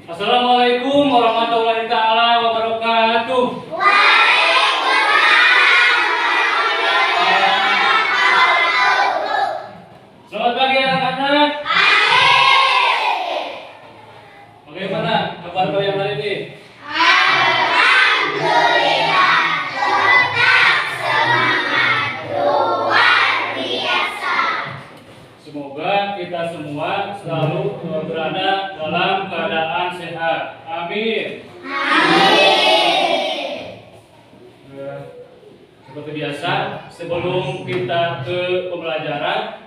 Assalamualaikum warahmatullahi taala wabarakatuh. Selamat pagi anak-anak. Bagaimana kabar kalian hari ini? Alhamdulillah, tetap semangat, luar biasa. Semoga kita semua selalu berada dalam keadaan sehat. Amin. Seperti biasa, sebelum kita ke pembelajaran,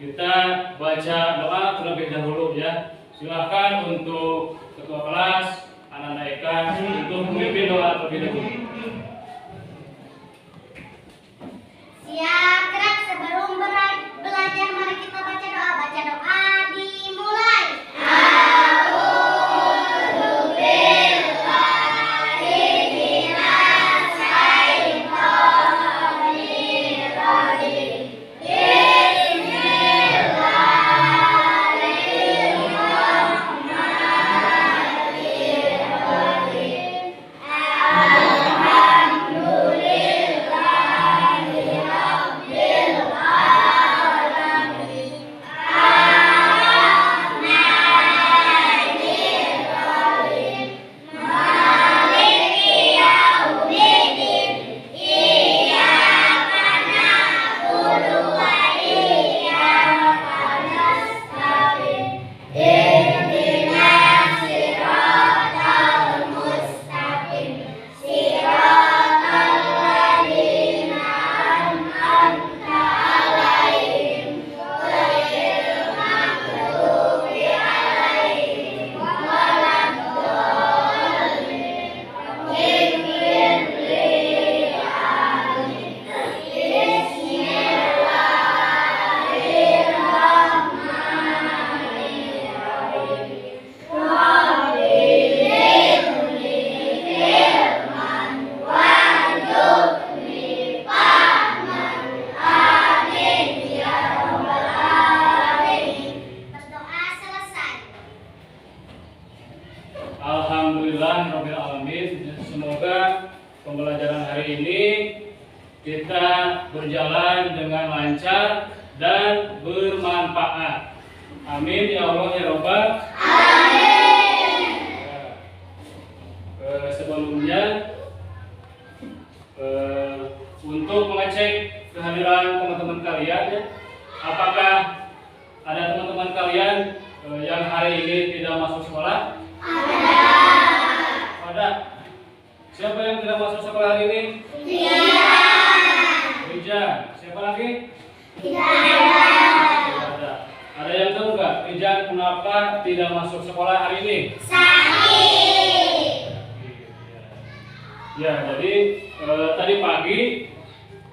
kita baca doa terlebih dahulu ya. Silakan untuk ketua kelas, anak-anak Eka untuk memimpin doa terlebih dahulu. Siap, gerak. Sebelum belajar, mari kita baca doa. Baca doa dimulai. Alhamdulillahirrahmanirrahim. Semoga pembelajaran hari ini kita berjalan dengan lancar dan bermanfaat. Amin ya Allah ya Rabbal Alamin. Sebelumnya untuk mengecek kehadiran teman-teman kalian ya, apakah ada teman-teman kalian yang hari ini tidak masuk sekolah? Ada. Siapa yang tidak masuk sekolah hari ini? Rijan. Siapa lagi? Tidak ada. Ada yang tahu nggak Rijan kenapa tidak masuk sekolah hari ini? Sakit. Ya, jadi tadi pagi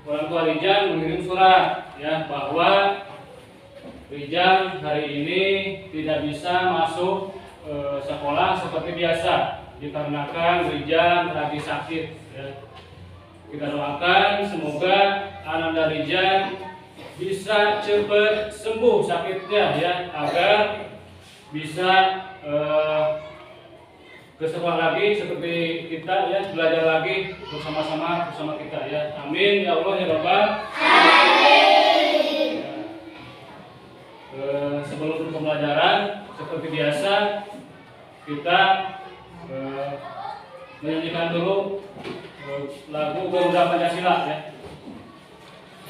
orang tua Rijan mengirim surat ya bahwa Rijan hari ini tidak bisa masuk sekolah seperti biasa dikarenakan Rijan lagi sakit ya. Kita doakan semoga anak dari Rijan bisa cepat sembuh sakitnya ya, agar bisa ke sekolah lagi seperti kita ya, belajar lagi bersama-sama bersama kita ya. Amin ya Allah ya Rabbal Alamin. Sebelum pembelajaran seperti biasa kita menyanyikan dulu lagu Garuda Pancasila ya.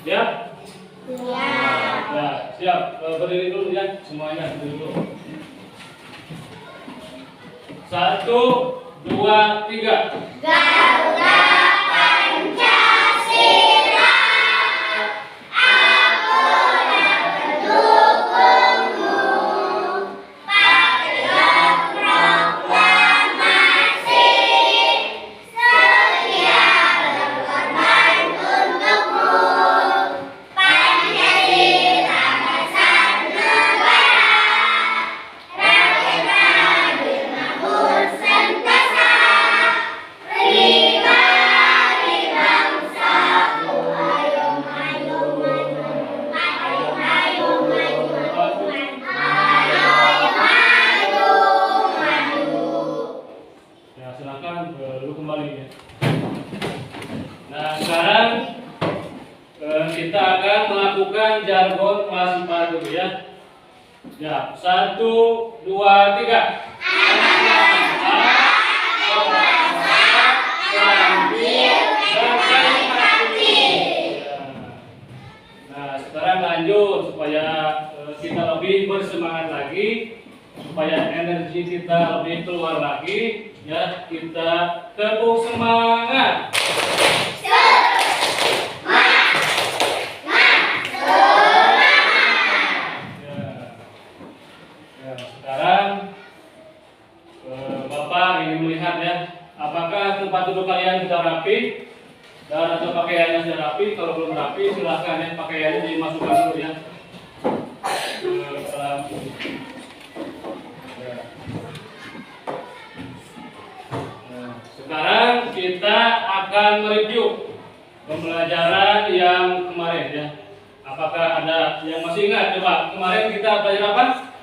Siap? Siap. Ya, siap. Berdiri dulu ya, semuanya berdiri dulu. 1, 2, 3. Garuda Pancasila, aku mendukungmu. Patriot proklamasi, setia berkorban untukmu. Pancasila dasar negara, rakyat adil makmur sentosa. jargon kelas 4 dulu ya. Ya, 1, 2, 3. Nah, sekarang lanjut supaya kita lebih bersemangat lagi, supaya energi kita lebih keluar lagi, ya kita tepuk semangat. Ya, sekarang Bapak ingin melihat ya, apakah tempat duduk kalian sudah rapi dan atau pakaiannya sudah rapi. Kalau belum rapi silahkan ya pakaiannya dimasukkan dulu ya ke dalam ini. Ya. Nah, sekarang kita akan mereview pembelajaran yang kemarin ya. Apakah ada yang masih ingat? Coba kemarin kita belajar apa?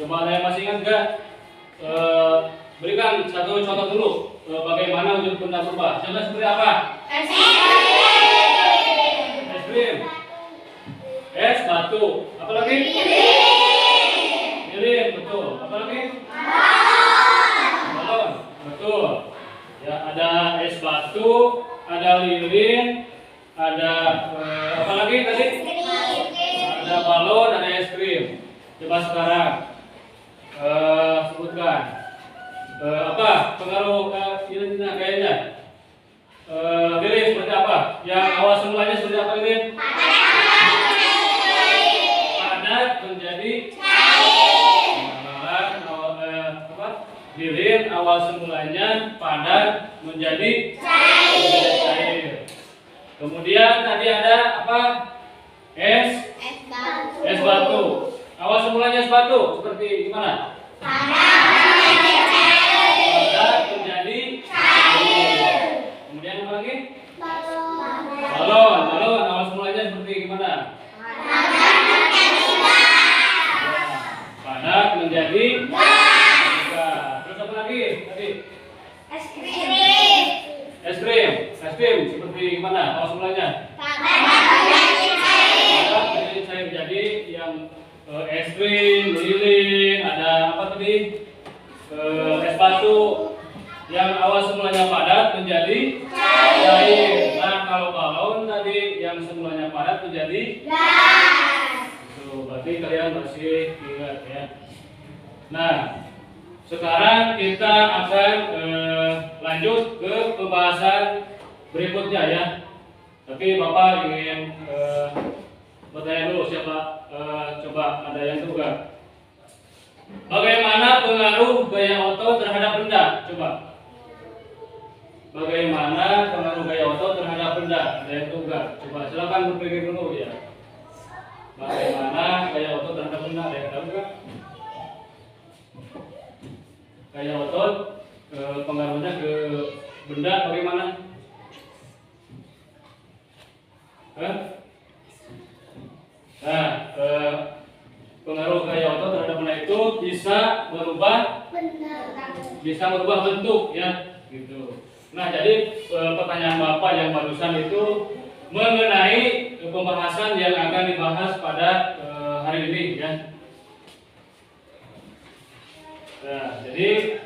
Coba ada yang masih ingat nggak? Berikan satu contoh dulu bagaimana wujud benda berubah. Contoh seperti apa? Es krim, es batu, apa lagi? Lilin, betul. Apa lagi? Balon, betul. Ya, ada es batu, ada lilin, ada apa lagi tadi? Ada balon, ada es krim. Coba sekarang sebutkan apa pengaruh lilin kayaknya lilin seperti apa? Yang awal semulanya seperti apa lilin? Padat menjadi lilin awal semulanya padat menjadi cair. Kemudian tadi ada apa? Es batu. Awal semulanya es batu seperti gimana? Padat menjadi cair. Kemudian apa lagi? Balon awal semulanya seperti gimana? Padat menjadi gas. Terus apa lagi? Tadi es krim seperti gimana? Awal semulanya? Padat menjadi cair. Jadi yang es krim, lilin, ada apa tadi? Es batu yang awal semulanya padat menjadi cair. Nah, kalau balon tadi yang semulanya padat menjadi gas. Tuh, berarti kalian masih ingat ya. Nah, sekarang kita akan lanjut ke pembahasan berikutnya ya. Tapi Bapak ingin bertanya dulu siapa? Coba ada yang tahu nggak? Bagaimana pengaruh gaya otot terhadap benda? Coba. Bagaimana pengaruh gaya otot terhadap benda? Ada yang tahu nggak? Coba silakan berpikir dulu ya. Bagaimana gaya otot terhadap benda? Ada yang tahu nggak? Gaya otot pengaruhnya ke benda bagaimana? Nah, pengaruh gaya otot terhadap benda itu bisa merubah bentuk ya, gitu. Nah, jadi pertanyaan Bapak yang barusan itu mengenai pembahasan yang akan dibahas pada hari ini ya. Nah, jadi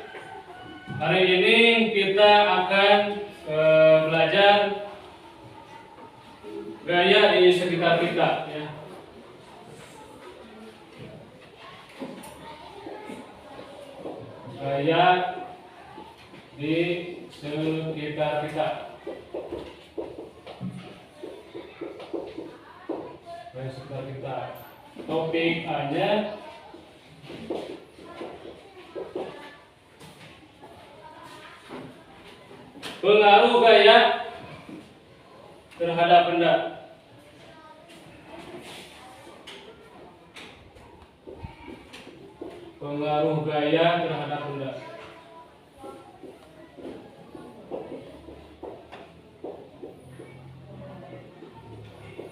hari ini kita akan belajar gaya di sekitar kita ya. Gaya di sekitar kita. Gaya sekitar kita. Topik hanya pengaruh gaya terhadap benda. Pengaruh gaya terhadap benda.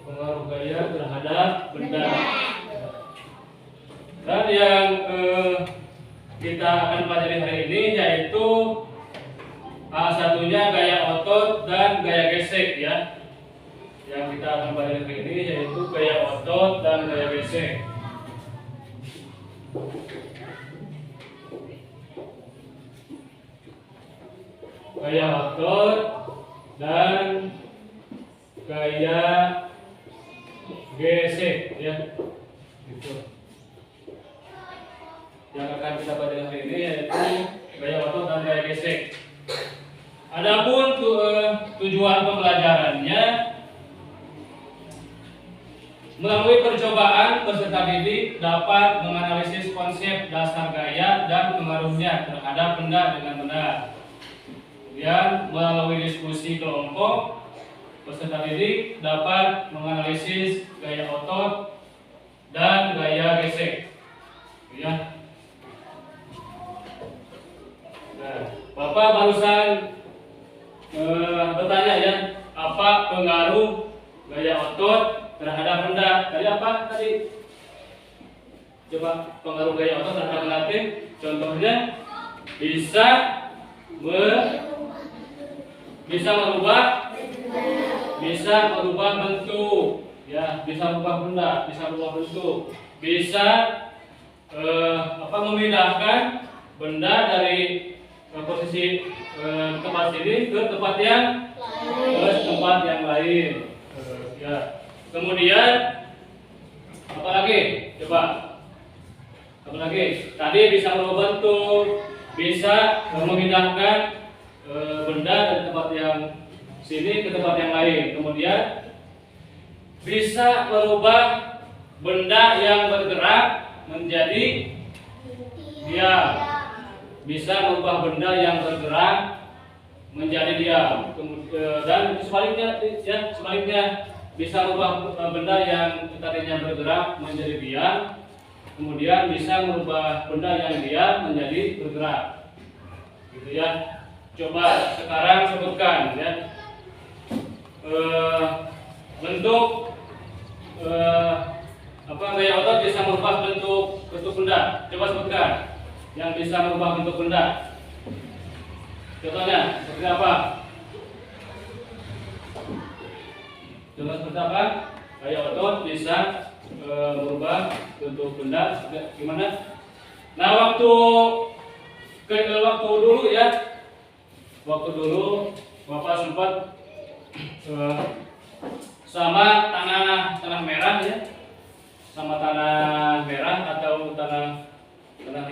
Pengaruh gaya terhadap benda. Dan yang kita akan pelajari hari ini yaitu satunya gaya otot dan gaya gesek ya. Yang kita akan pelajari hari ini yaitu gaya otot dan gaya gesek. Gaya otot dan gaya gesek ya. Gitu. Yang akan kita pelajari hari ini yaitu gaya otot dan gaya gesek. Adapun tujuan pembelajarannya, melalui percobaan peserta didik dapat menganalisis konsep dasar gaya dan pengaruhnya terhadap benda dengan benar. Kemudian melalui diskusi kelompok, peserta didik dapat menganalisis gaya otot dan gaya gesek. Ya. Nah, Bapak barusan bertanya ya, apa pengaruh gaya otot terhadap benda? Tadi apa tadi? Coba pengaruh gaya otot terhadap benda. Contohnya bisa merubah bentuk, ya, bisa merubah benda, bisa merubah bentuk, bisa memindahkan benda dari posisi tempat sini ke tempat yang lain. Ya. Kemudian apa lagi? Coba. Apa lagi? Tadi bisa merubah bentuk, bisa memindahkan benda dari tempat yang sini ke tempat yang lain. Kemudian bisa merubah benda yang bergerak menjadi diam. Bisa merubah benda yang bergerak menjadi diam. Dan sebaliknya, ya, sebaliknya bisa merubah benda yang tadinya bergerak menjadi diam. Kemudian bisa merubah benda yang diam menjadi bergerak. Gitu ya. Coba sekarang sebutkan ya. Bentuk gaya otot bisa merubah bentuk benda. Coba sebutkan yang bisa merubah bentuk benda. Contohnya seperti apa? Coba seperti apa? Gaya otot bisa merubah bentuk benda. Gimana? Nah, waktu dulu ya. Waktu dulu Bapak sempat sama tanah merah ya. Sama tanah merah atau tanah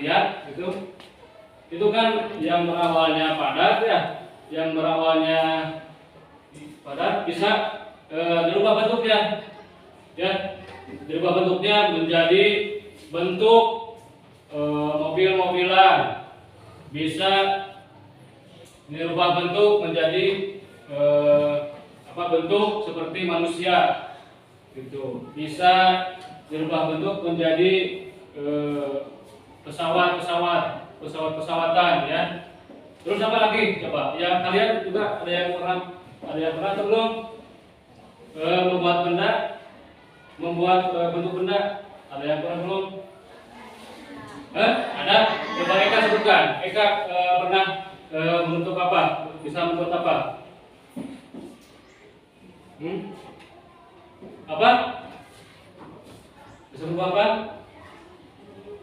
liat gitu. Itu kan yang berawalnya padat ya, yang berawalnya padat bisa dirubah bentuknya. Ya, dirubah bentuknya menjadi bentuk mobil-mobilan. Bisa dirubah bentuk menjadi bentuk seperti manusia gitu. Bisa dirubah bentuk menjadi pesawatan ya. Terus apa lagi? Coba yang kalian juga ada yang pernah atau belum membuat bentuk benda? Ada yang pernah belum? Ada? Coba Eka sebutkan. Eka pernah membentuk apa? Bisa membuat apa? Apa? Bisa membuat apa?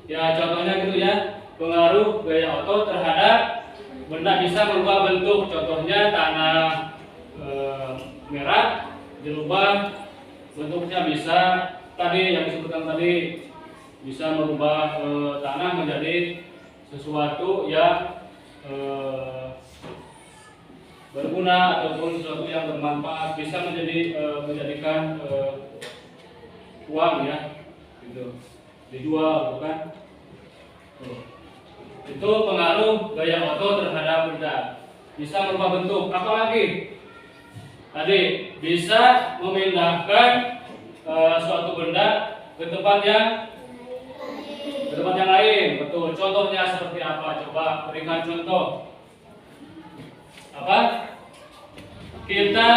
Ya, contohnya gitu ya. Pengaruh gaya otot terhadap benda bisa merubah bentuk. Contohnya tanah merah dirubah bentuknya, bisa tadi yang disebutkan tadi, bisa merubah tanah menjadi sesuatu yang berguna ataupun sesuatu yang bermanfaat, bisa menjadikan uang ya, gitu, dijual bukan? Itu pengaruh gaya otot terhadap benda. Bisa merubah bentuk. Apalagi? Tadi bisa memindahkan suatu benda ke tempat yang lain. Betul. Contohnya seperti apa? Coba berikan contoh. Apa? Kita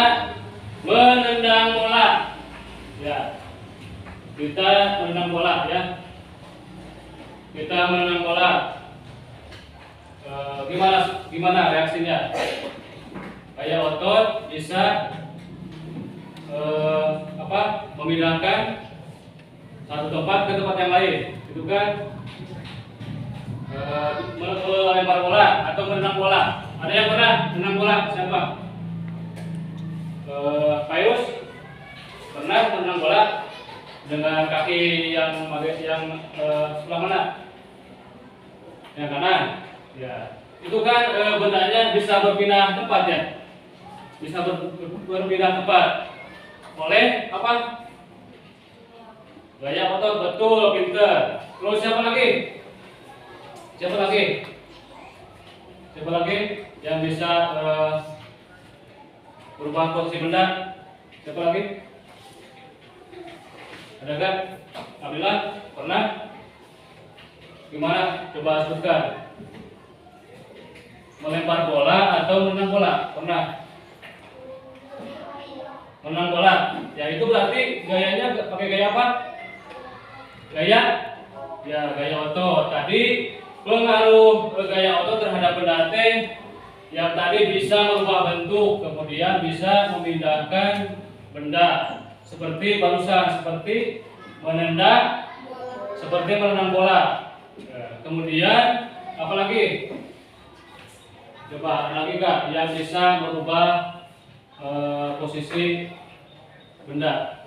menendang bola. Ya. Kita menendang bola ya. Kita menendang bola. gimana reaksinya? Gaya otot bisa memindahkan satu tempat ke tempat yang lain, gitu kan? Melempar bola atau menendang bola. Ada yang pernah menendang bola? Siapa? Payus pernah menendang bola dengan kaki yang sebelah mana? Yang kanan. Ya, itu kan bendanya bisa berpindah tempat ya, bisa berpindah tempat oleh apa? Gaya otot, betul, pinter. Terus siapa lagi? Siapa lagi? Siapa lagi yang bisa berubah posisi benda? Siapa lagi? Ada kan? Alhamdulillah, pernah? Gimana? Coba sebutkan. Melempar bola atau menendang bola? Pernah? Menendang bola. Ya itu berarti gayanya pakai gaya apa? Gaya? Ya, gaya otot. Tadi pengaruh gaya otot terhadap benda T yang tadi bisa merubah bentuk, kemudian bisa memindahkan benda seperti barusan, seperti menendang, seperti menendang bola. Kemudian apa lagi? Coba ada lagi nggak yang bisa merubah posisi benda?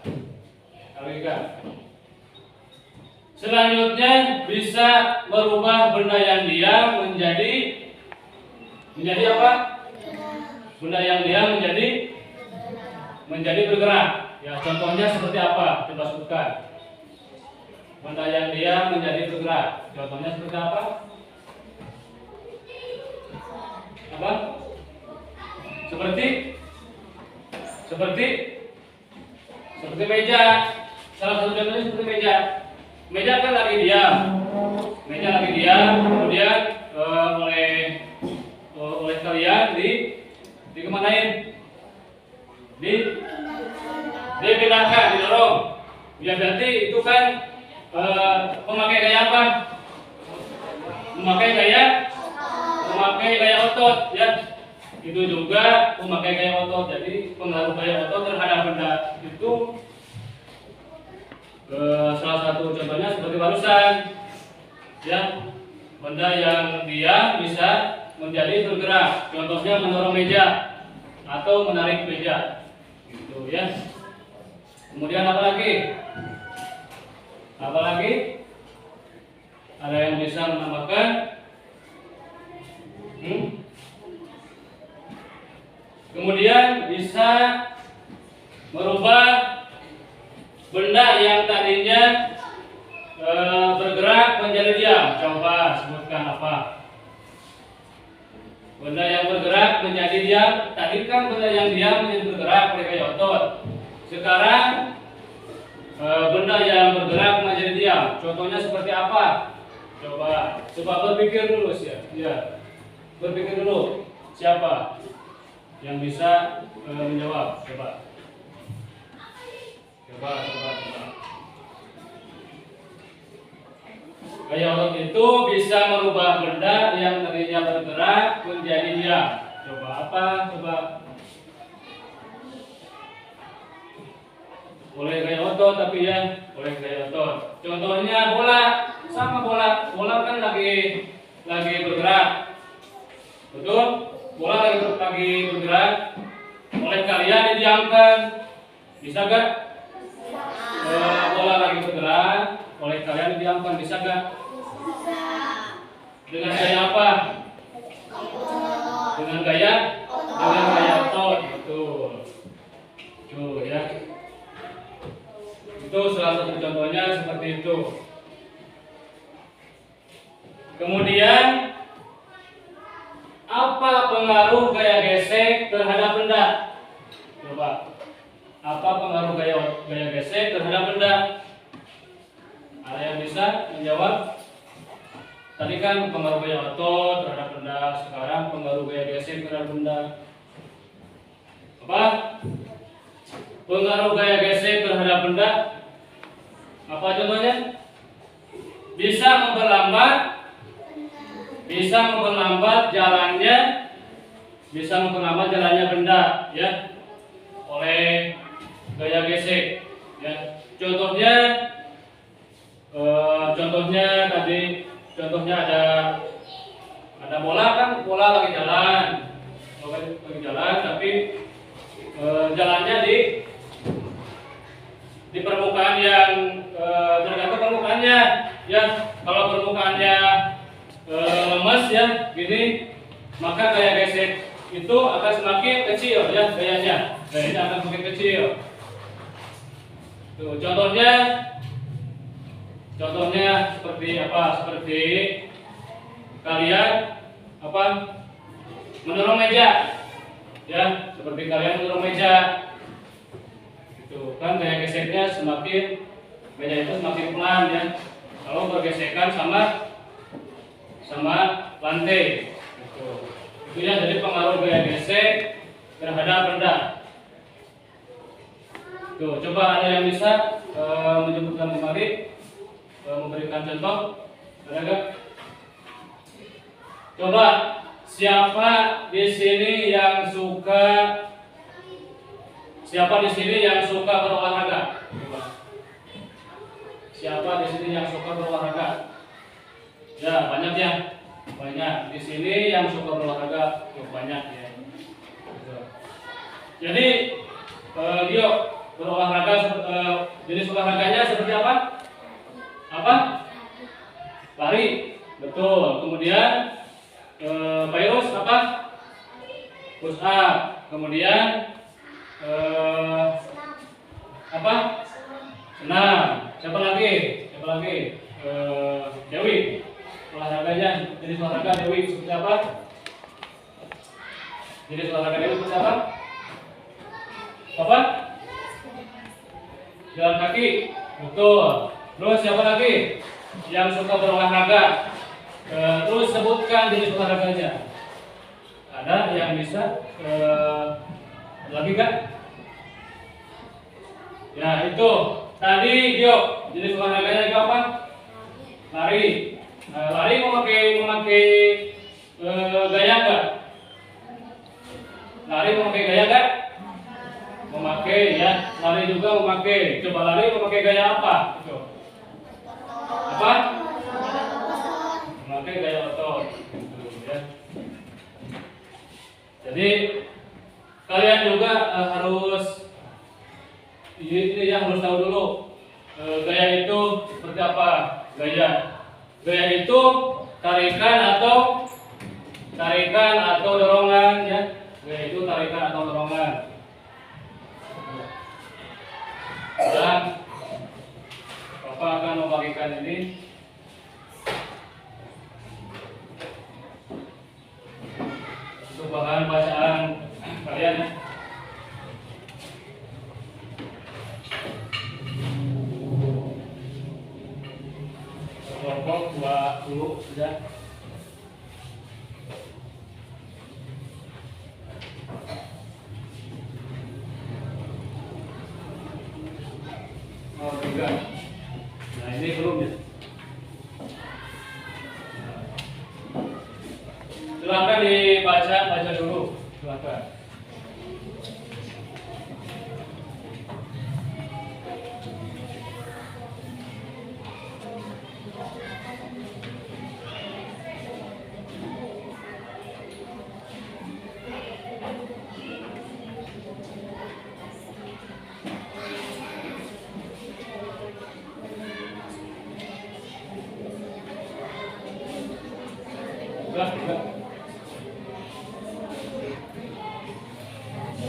Ada lagi nggak? Selanjutnya bisa merubah benda yang diam menjadi apa? Benda yang diam menjadi bergerak. Ya, contohnya seperti apa? Coba sebutkan. Benda yang diam menjadi bergerak. Contohnya seperti apa? Apa? Seperti meja. Salah satu contohnya seperti meja. Meja kan lagi diam. Kemudian oleh kalian dikemanain? Dipindahkan, didorong. Ya berarti itu kan memakai gaya apa? Memakai gaya otot, ya. Itu juga memakai gaya otot. Jadi pengaruh gaya otot terhadap benda itu salah satu contohnya seperti barusan, ya, benda yang diam bisa menjadi bergerak. Contohnya mendorong meja atau menarik meja, gitu ya. Kemudian apa lagi? Ada yang bisa menambahkan? Kemudian bisa merubah benda yang tadinya bergerak menjadi diam. Coba sebutkan apa? Benda yang bergerak menjadi diam. Tadi kan benda yang diam menjadi bergerak oleh gaya otot. Sekarang benda yang bergerak menjadi diam. Contohnya seperti apa? Coba berpikir dulu ya. Berpikir dulu. Siapa yang bisa menjawab? Coba. Gaya otot itu bisa merubah benda yang tadinya bergerak menjadi diam. Coba apa? Oleh gaya otot, tapi ya oleh gaya otot. Contohnya bola, sama bola. Bola kan lagi bergerak, betul? Bola lagi bergerak. Oleh kalian didiamkan, bisa gak? Bola lagi bergerak, oleh kalian didiamkan, bisa gak? Dengan gaya apa? Dengan gaya otot, betul. Tuh ya. Itu salah satu contohnya seperti itu. Kemudian apa pengaruh gaya gesek terhadap benda? Coba. Apa pengaruh gaya gesek terhadap benda? Ada yang bisa menjawab? Tadi kan pengaruh gaya otot terhadap benda, sekarang pengaruh gaya gesek terhadap benda. Apa? Pengaruh gaya gesek terhadap benda. Apa contohnya? Bisa memperlambat bisa memperlambat jalannya benda ya oleh gaya gesek ya. Contohnya ada bola kan, bola lagi jalan tapi jalannya di permukaan yang tergantung permukaannya ya. Kalau permukaannya lemas ya gini, maka gaya gesek itu akan semakin kecil ya, gayanya akan semakin kecil. Tuh, contohnya seperti apa? Seperti kalian mendorong meja ya, seperti kalian mendorong meja itu kan gaya geseknya meja itu semakin pelan ya kalau bergesekan sama lantai itu ya. Jadi pengaruh gaya gesek terhadap benda. Tuh, coba ada yang bisa menyebutkan kembali, memberikan contoh, ada nggak? Coba, siapa di sini yang suka berolahraga? Coba. Siapa di sini yang suka berolahraga? Ya, banyak ya. Banyak di sini yang suka berolahraga, banyak ya. Jadi, Gio, berolahraga, jenis olahraganya seperti apa? Lari, betul. Kemudian Virus apa? Push up. Kemudian senam. Siapa lagi? Dewi. Olahraganya, jenis olahraga Dewi seperti apa? Jenis olahraga Dewi seperti apa? Jalan kaki, betul. Terus siapa lagi yang suka berolahraga? Terus sebutkan jenis olahraganya. Ada yang bisa lagi kan? Ya itu tadi Gio, jenis olahraganya Gio apa? Lari. Lari memakai gaya enggak? Lari memakai gaya enggak? Memakai ya. Lari juga memakai. Coba lari memakai gaya apa? Apa? Memakai gaya otot. Ya. Jadi kalian juga harus harus tahu dulu gaya itu seperti apa. Gaya itu tarikan atau dorongan ya. Gaya itu tarikan atau dorongan. Dan Bapak akan membagikan ini untuk bahan bacaan kalian ya. Kelompok 20 sudah. Oh, 3. Nah, ini belum ya. Silakan baca dulu. Silakan.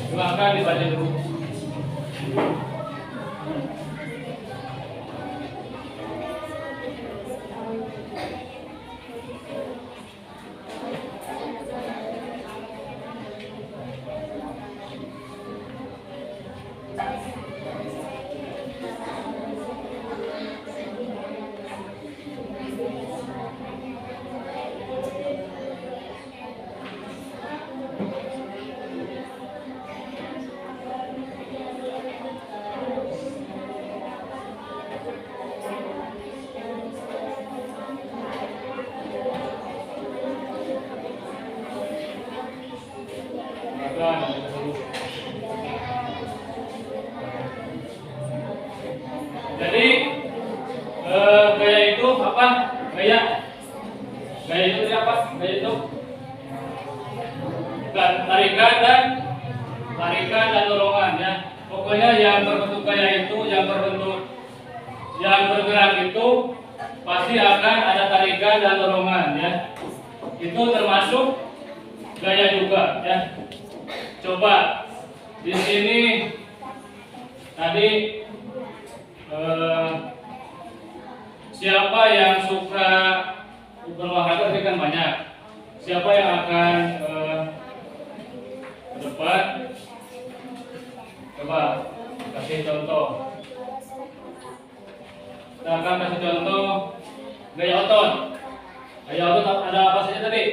Silakan dibaca dulu. tarikan dan dorongan ya. Pokoknya yang berbentuk gaya itu, yang bergerak itu pasti akan ada tarikan dan dorongan ya. Itu termasuk gaya juga ya. Coba di sini tadi siapa yang suka berolahraga itu kan banyak. Siapa yang akan ke depan? Coba kasih contoh. Kita akan kasih contoh gaya otot. Gaya otot ada apa saja tadi?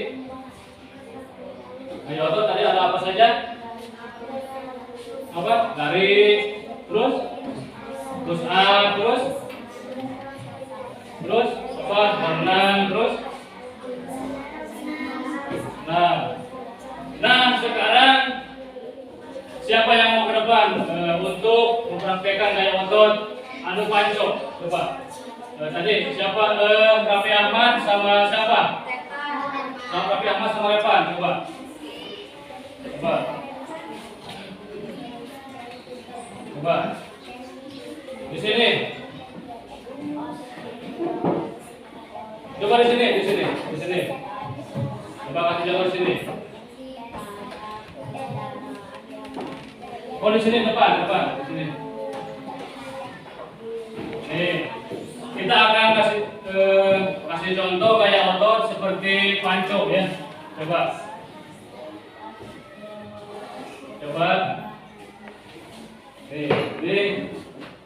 Gaya otot tadi ada apa saja? Apa? Lari, terus up, terus apa? Berenang, terus. Nah sekarang siapa yang mau ke depan untuk mempraktekkan gaya otot anu panco? Coba. Tadi siapa? Raffi Ahmad sama siapa? Sama Raffi Ahmad sama Revan. Coba. Di sini. Coba di sini. Coba kasih contoh di sini. Oh di sini depan, di sini. Nih, kita akan kasih contoh gaya otot seperti panco ya. Coba. Ini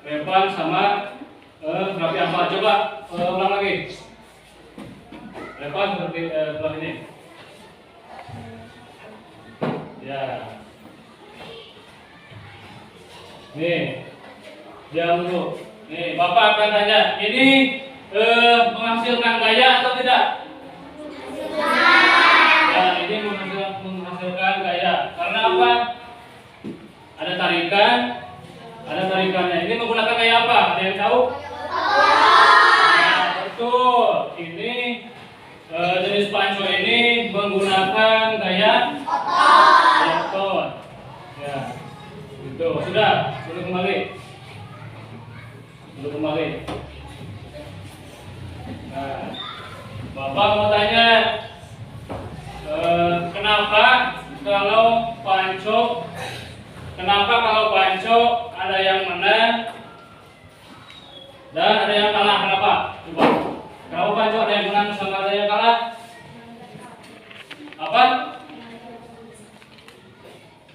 Revan sama Raffi Ahmad. Coba ulang lagi. Revan seperti sebelah ini. Ya. Nih, diam dulu. Nih, Bapak akan tanya, ini menghasilkan gaya atau tidak? Ya, ini menghasilkan gaya. Karena apa? Ada tarikannya. Ini menggunakan gaya apa? Ada yang tahu? Nah, betul. Ini jenis panco ini menggunakan gaya otot. Ya. Gitu. Sudah kembali. Nah, Bapak mau tanya, kenapa kalau panco ada yang menang dan ada yang kalah? Kenapa? Coba. Kenapa panco ada yang menang sama ada yang kalah? Apa?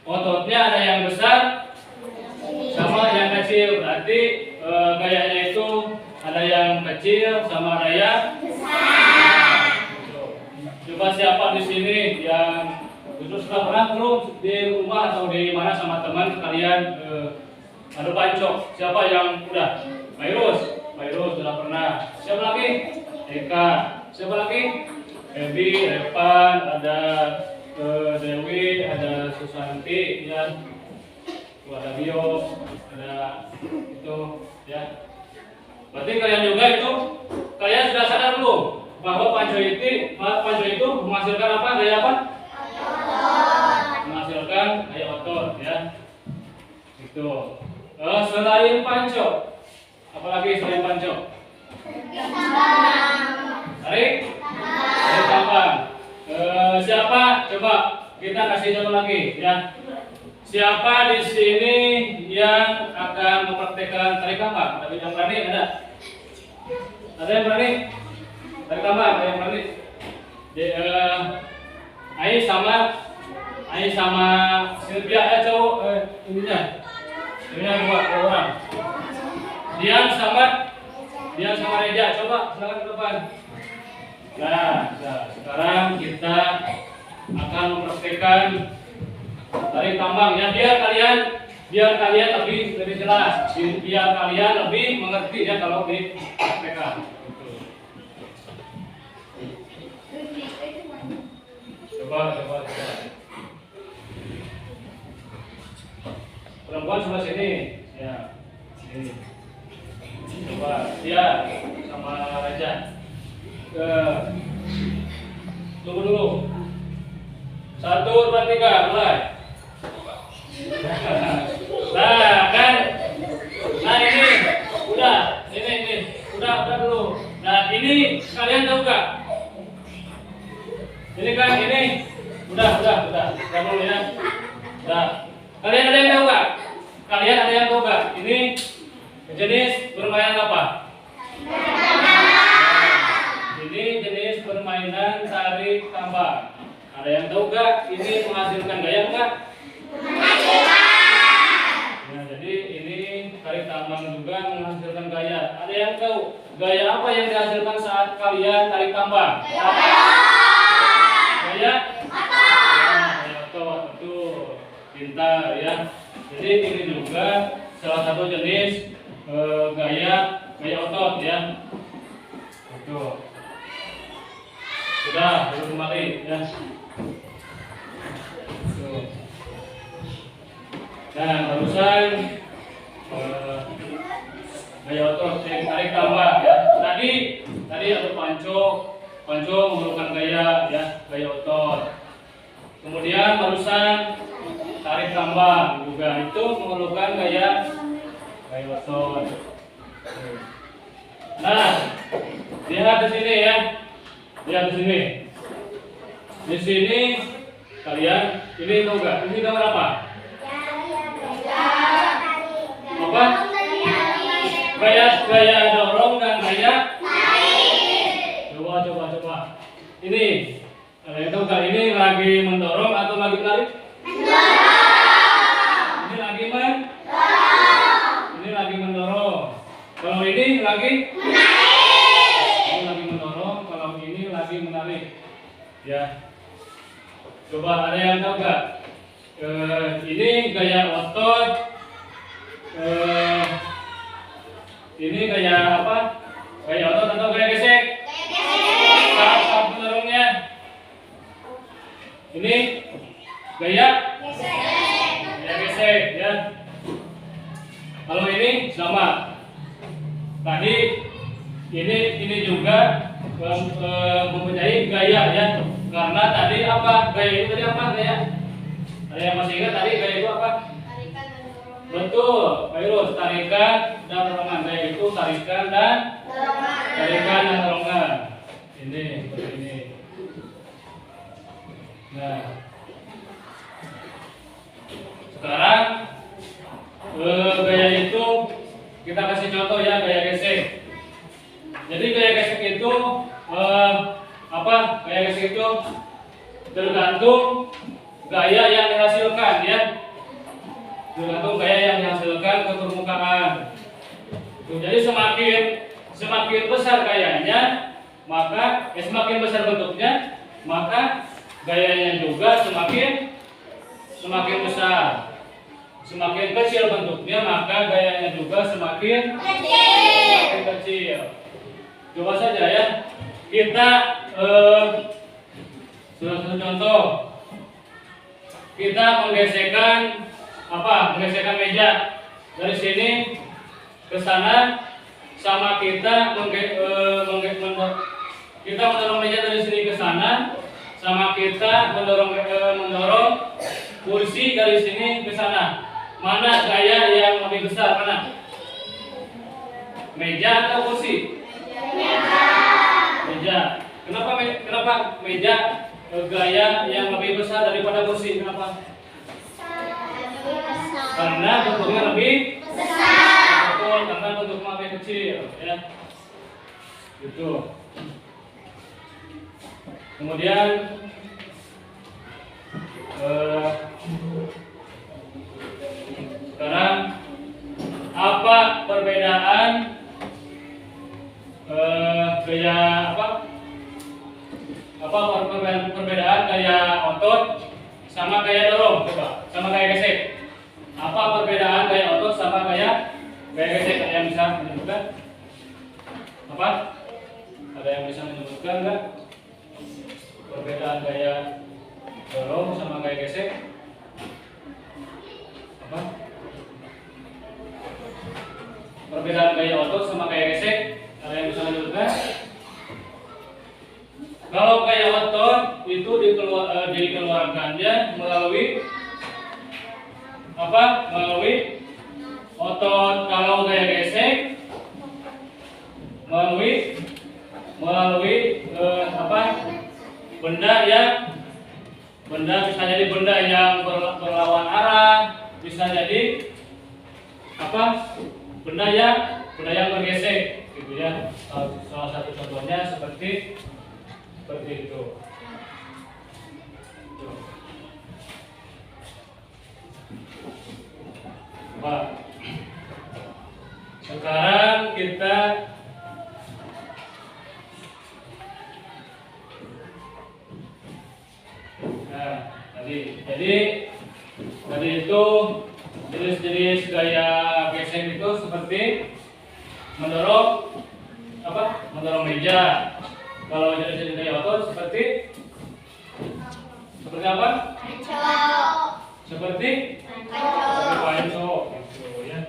Ototnya ada yang besar sama yang kecil, berarti gayanya itu ada yang kecil sama ada yang besar. Coba siapa di sini yang sudah pernah belum di rumah atau di mana sama teman kalian adu panco? Siapa yang udah? Virus sudah pernah. Siapa lagi? Eka. Siapa lagi? Ebi, Revan, ada Dewi, ada Susanti, ya. Ada Bio, ada itu, ya. Berarti kalian juga itu, kalian sudah sadar belum bahwa panco itu menghasilkan apa? Gaya apa? Menghasilkan gaya otot, ya. Itu. Selain panco, apalagi selain panco? Tarik tambang. Siapa? Coba kita kasih contoh lagi, ya. Siapa di sini yang akan mempraktekkan tarik tambang? Ada yang berani? Ada yang berani? Tarik tambang, ada yang berani? Ai sama Sylvia cowok ininya dua orang. Dian sama Reja, coba silakan ke depan. Nah, sekarang kita akan mempraktekkan tarik tambang ya, biar kalian lebih jelas, biar kalian lebih mengerti ya kalau dipraktekkan. Coba. Perempuan sebelah sini, ya. Sini. Coba dia sama Raja. Tunggu dulu. 1, 2, 3, mulai. Nah, kan? Nah ini, udah, ini, udah dulu. Nah ini kalian tahu gak? Ini kan ini, udah dulu ya. Udah. Kalian ada yang tahu gak? Kalian ada yang tahu gak? Ini jenis permainan apa? Ini jenis permainan tarik tambang. Ada yang tahu gak? Ini menghasilkan gaya enggak? Nah, jadi ini tarik tambang juga menghasilkan gaya. Ada yang tahu gaya apa yang dihasilkan saat kalian tarik tambang? Gaya? Gaya otot, betul. Pintar ya. Jadi ini juga salah satu jenis gaya otot ya. Betul. Sudah, baru kembali ya. Tuh. Nah, barusan gaya otot yang tarik tambang ya. Tadi ada panco memerlukan gaya ya, gaya otot. Kemudian barusan tarik tambang juga itu memerlukan gaya otot. Nah, lihat di sini ya. Lihat di sini. Di sini kalian ini tahu nggak? Ini gambar apa? Apa? Gaya dorong dan gaya tarik. Coba. Ini kalian tahu nggak? Ini lagi mendorong atau lagi menarik? Ini lagi mendorong. Ini lagi mendorong. Kalau ini lagi menarik ya. Coba ada yang tahu nggak? Ini gaya otot, ini gaya apa? Gaya otot atau gaya gesek? Saat mendorongnya. Ini gaya gesek ya. Kalau ini sama. Tadi ini juga mempunyai gaya ya, karena tadi apa gaya itu tadi apa gaya? Ada yang masih ingat tadi gaya itu apa? Tarikan dan dorongan. Betul, Virus, tarikan dan dorongan. Gaya itu tarikan dan dorongan. Ini seperti ini. Nah, sekarang gaya itu kita kasih contoh ya, gaya gesek. Jadi gaya gesek itu gaya gesek itu tergantung gaya yang dihasilkan ya. Tergantung gaya yang dihasilkan ke permukaan. Jadi semakin besar gayanya, maka semakin besar bentuknya, maka gayanya juga semakin besar. Semakin kecil bentuknya, maka gayanya juga semakin kecil. Coba saja ya, kita satu contoh, kita menggesekkan meja dari sini ke sana, sama kita mendorong meja dari sini ke sana, sama kita mendorong kursi dari sini ke sana. Mana gaya yang lebih besar? Mana? Meja atau kursi? Meja. Kenapa meja gaya yang lebih besar daripada kursi? Kenapa? Karena bentuknya lebih besar. Betul, karena bentuknya lebih kecil, ya. Gitu. Kemudian sekarang apa perbedaan perbedaan gaya otot sama gaya dorong? Coba, sama gaya gesek. Apa perbedaan gaya otot sama gaya gesek? Ada yang bisa menyebutkan? Apa? Ada yang bisa menyebutkan enggak? Perbedaan gaya dorong sama gaya gesek? Apa? Perbedaan gaya otot sama gaya gesek? Ada yang bisa menyebutkan? Kalau gaya otot itu dikeluarkannya melalui apa? Melalui otot kalau gaya gesek, melalui apa? Benda bisa jadi benda yang berlawan arah, bisa jadi apa? Benda yang bergesek, gitu ya. Salah satu contohnya seperti itu. Pak. Sekarang kita jadi itu jenis-jenis gaya gesek itu seperti mendorong meja. Kalau jenis-jenis gaya otot seperti apa? Seperti panco gitu ya.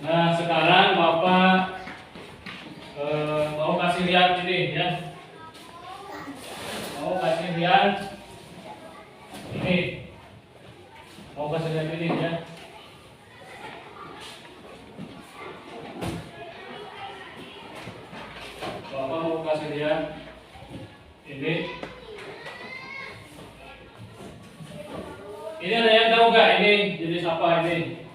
Nah, sekarang Bapak mau kasih lihat ini ya. Mau kasih lihat ini ya. Bapak mau kasih lihat ini. Ini ada yang tahu nggak ini jenis apa ini?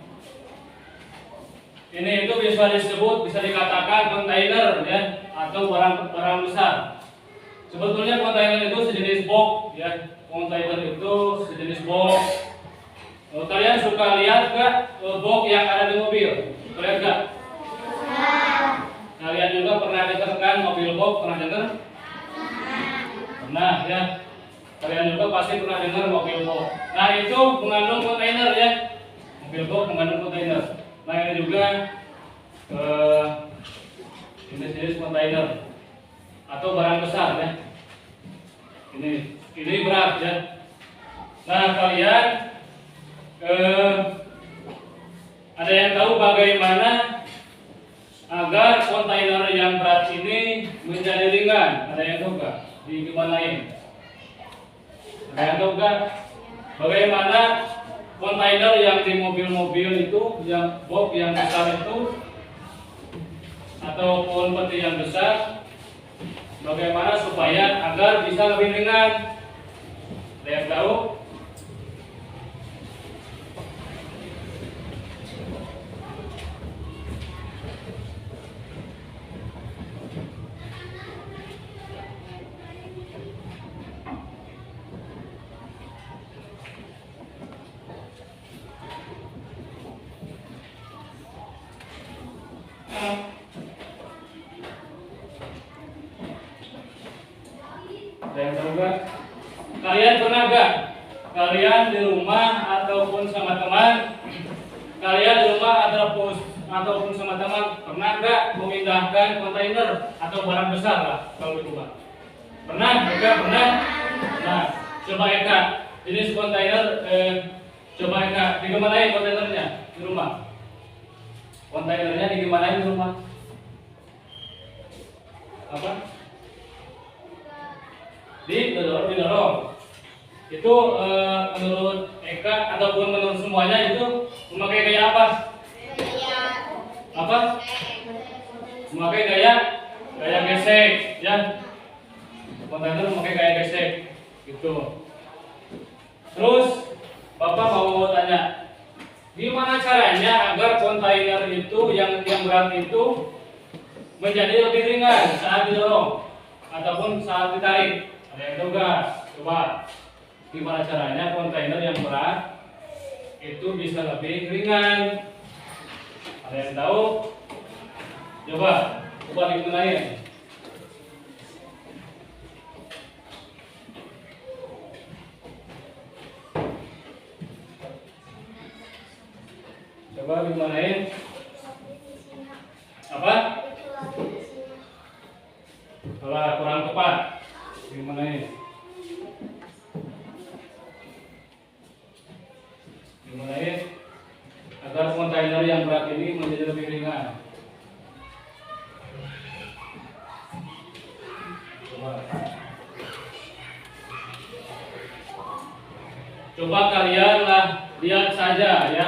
Ini itu bisa dikatakan kontainer ya, atau barang besar. Sebetulnya kontainer itu sejenis box ya. Kontainer itu sejenis box. Kalian suka lihat nggak box yang ada di mobil? Lihat nggak? Kalian juga pernah dengar kan mobil box? Pernah dengar? Pernah ya. Kalian juga pasti pernah dengar mobil box. Nah itu mengandung kontainer ya. Mobil box mengandung kontainer. Nah ini juga jenis kontainer atau barang besar ya. Ini berat ya. Nah kalian ada yang tahu bagaimana agar kontainer yang berat ini menjadi ringan? Ada yang tahu nggak? Digimanain? Ada yang tahu nggak? Bagaimana kontainer yang di mobil-mobil itu, yang box yang besar itu, ataupun peti yang besar, bagaimana supaya agar bisa lebih ringan? Ada yang tahu? Ada yang tahu nggak? Kalian pernah nggak? Kalian di rumah ataupun sama teman, pernah nggak memindahkan kontainer atau barang besar lah kalau di rumah? Pernah? Enggak pernah? Nah, coba Eka, jenis kontainer, coba Eka, digimanain kontainernya di rumah? Kontainernya digimanain di rumah? Apa? Didorong. Itu menurut Eka ataupun menurut semuanya itu memakai gaya apa? Apa? Memakai gaya gesek, ya. Kontainer memakai gaya gesek, gitu. Terus Bapak mau tanya, gimana caranya agar kontainer itu yang berat itu menjadi lebih ringan saat didorong ataupun saat ditarik? Ada yang tahu nggak? Coba, gimana caranya kontainer yang berat itu bisa lebih ringan? Ada yang tahu? Coba digimanain? Coba digimanain? Apa? Kalau kurang tepat, digimanain? Gimanain? agar kontainer yang berat ini menjadi lebih ringan. Coba kalian lihat saja ya.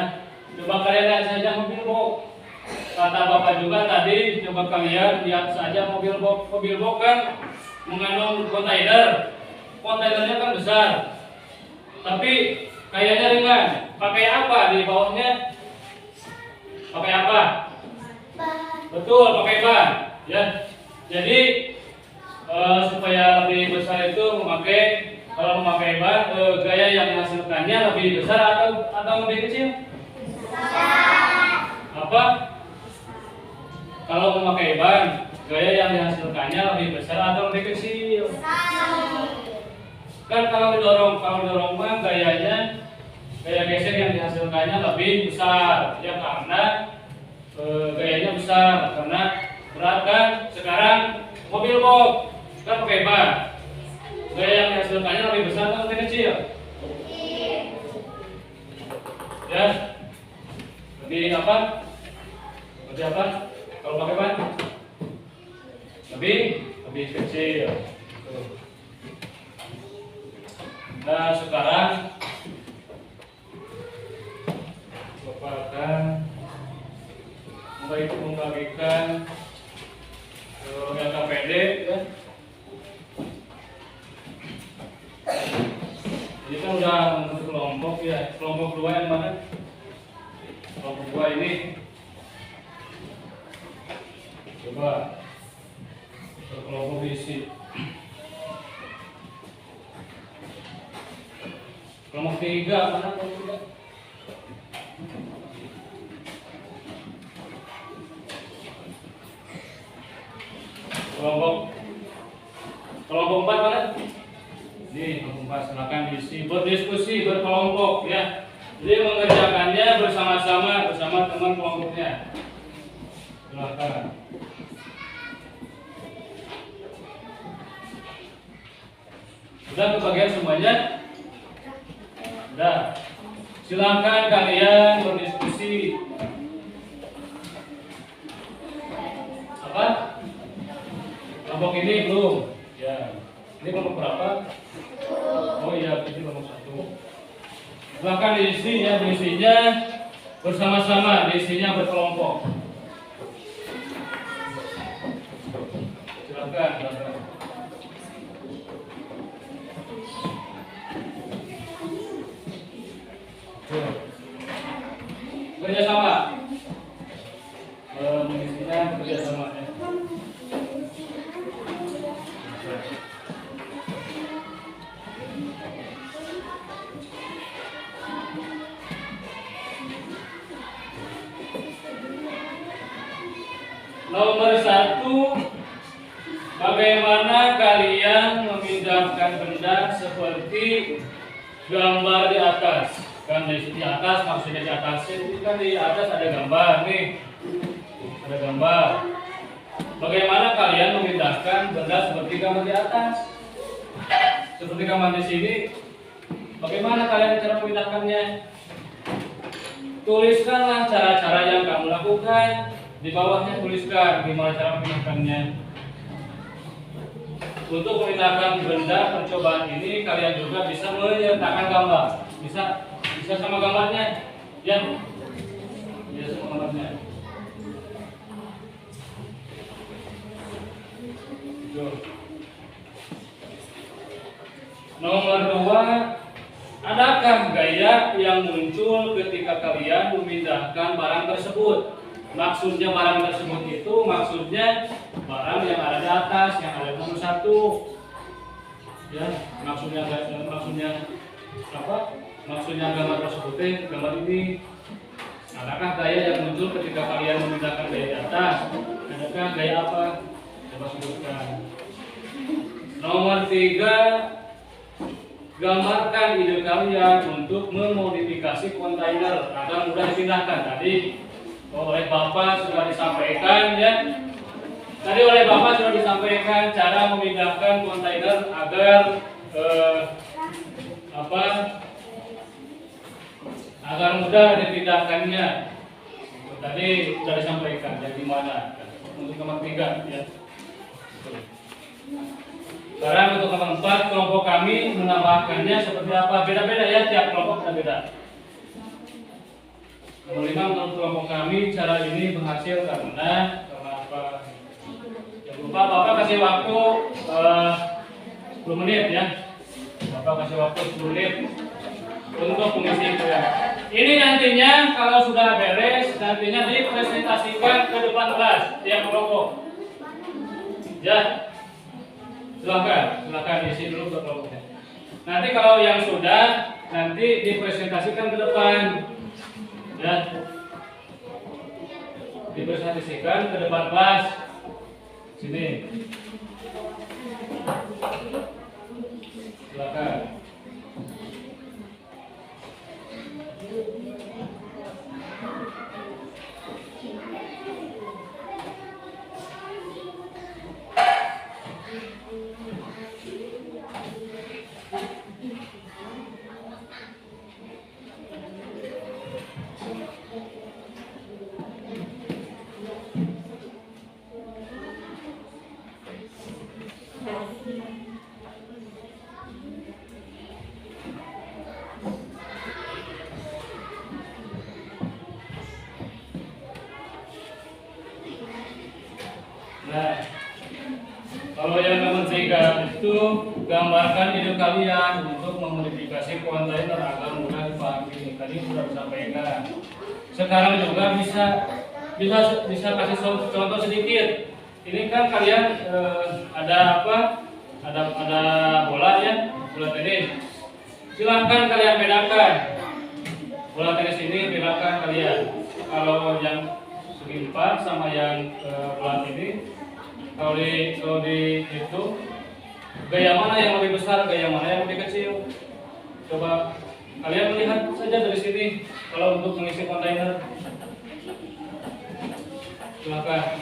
Coba kalian lihat saja mobil box. Kata Bapak juga tadi, coba kalian lihat saja mobil box. Mobil box kan mengandung kontainer. Kontainernya kan besar. Tapi kayaknya ringan. Pakai apa di bawahnya? Pakai apa? Betul, pakai ban. Ya. Jadi supaya lebih besar itu kalau memakai ban, gaya yang dihasilkannya lebih besar atau lebih kecil? Apa? Kalau memakai ban, gaya yang dihasilkannya lebih besar atau lebih kecil? Kan kalau didorong ban gaya gesek yang dihasilkannya lebih besar, ya karena gayanya besar, karena berat kan. Sekarang mobil box kan pakai ban, gaya yang dihasilkannya lebih besar atau lebih kecil? Ya, lebih apa? Lebih apa? Kalau pakai ban? Lebih kecil. Nah sekarang Bapak akan membagikan yang KPD ya. Ini kan udah membentuk kelompok ya. Kelompok 2 yang mana? Kelompok 2 ini. Coba berkelompok diisi. Kelompok 3 mana kelompok 3? Kelompok 4 mana? Ini kelompok 4, silakan diisi, berdiskusi, berkelompok ya. Jadi mengerjakannya bersama-sama bersama teman kelompoknya. Silakan. Sudah kebagian semuanya? Sudah. Silakan kalian berdiskusi. Apa? Kelompok ini belum. Ya. Ini kelompok berapa? Oh iya, ini kelompok 1. Silakan diisi ya, diisinya bersama-sama, diisinya berkelompok. Silakan. Kerjasama. Mengisinya kerjasama ya. Nomor 1, bagaimana kalian memindahkan benda seperti gambar di atas? Kan di atas, maksudnya di atas ini kan di atas ada gambar nih, ada gambar. Bagaimana kalian memindahkan benda seperti gambar di atas? Seperti gambar di sini. Bagaimana kalian cara memindahkannya? Tuliskanlah cara-cara yang kamu lakukan. Di bawahnya tuliskan gimana cara memindahkannya. Untuk memindahkan benda percobaan ini kalian juga bisa menyertakan gambar. Bisa sama gambarnya. Ya. Bisa sama gambarnya. Nomor 2, adakah gaya yang muncul ketika kalian memindahkan barang tersebut? Maksudnya barang tersebut itu maksudnya barang yang ada di atas, yang ada nomor 1. Ya, maksudnya apa? Maksudnya gambar tersebut, gambar ini. Adakah gaya yang muncul ketika kalian memindahkan gaya di atas? Adakah gaya apa? Coba sebutkan. Nomor 3, gambarkan ide kalian untuk memodifikasi kontainer agar mudah dipindahkan. Tadi oleh Bapak sudah disampaikan ya. Tadi oleh Bapak sudah disampaikan cara memindahkan kontainer agar agar mudah dipindahkannya. tadi sudah disampaikan ya gimana untuk nomor 3 ya. Sekarang untuk nomor 4 kelompok kami menambahkannya seperti apa? Beda-beda ya, tiap kelompok beda-beda. Nomor 5 untuk kelompok kami cara ini berhasil karena apa? Jangan lupa Bapak kasih waktu 10 menit ya. Bapak kasih waktu 10 menit untuk mengisi itu ya. Ini nantinya kalau sudah beres nantinya dipresentasikan ke depan kelas tiap kelompok. Ya. Silakan isi dulu ke kelompoknya. Nanti kalau yang sudah nanti dipresentasikan ke depan. Ya. Dipresentasikan ke depan kelas. Sini. Silakan. Nah, kalau yang nomor 3 itu gambarkan ide kalian untuk memodifikasi kontainer agar mudah dipahami. Tadi sudah disampaikan. Sekarang juga bisa kasih contoh sedikit. Ini kan kalian ada apa? Ada bola ya, bola tenis. Silahkan kalian bedakan. Bola tenis ini bedakan kalian. Kalau yang segi 4 sama yang bola ini. Kalau di itu gaya mana yang lebih besar, gaya mana yang lebih kecil? Coba kalian melihat saja dari sini. Kalau untuk mengisi kontainer, silakan.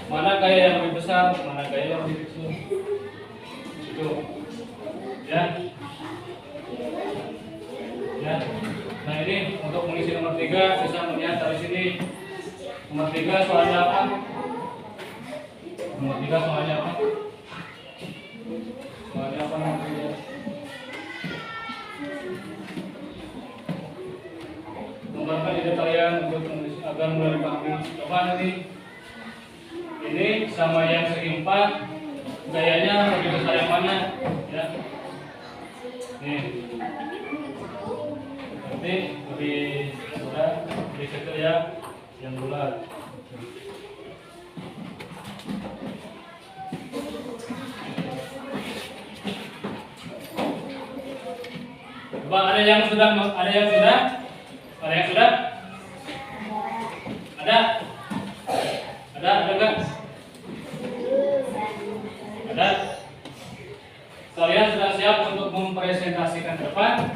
Mana gaya yang lebih besar, mana gaya yang lebih kecil? Itu, ya. Ya. Nah ini untuk mengisi nomor 3 bisa melihat dari sini. Nomor 3 soalnya apa? Nomor 3 soalnya apa? Soalnya apa namanya? Gambarkan ide kalian untuk menulis agar mudah dipahami. Coba nanti ini sama yang segi 4 gayanya lebih besar yang mana? Ya. Nih. Nanti lebih mudah, lebih kecil ya yang bulat. Coba ada yang sudah? Ada enggak? Ada. Kalian sudah siap untuk mempresentasikan ke depan?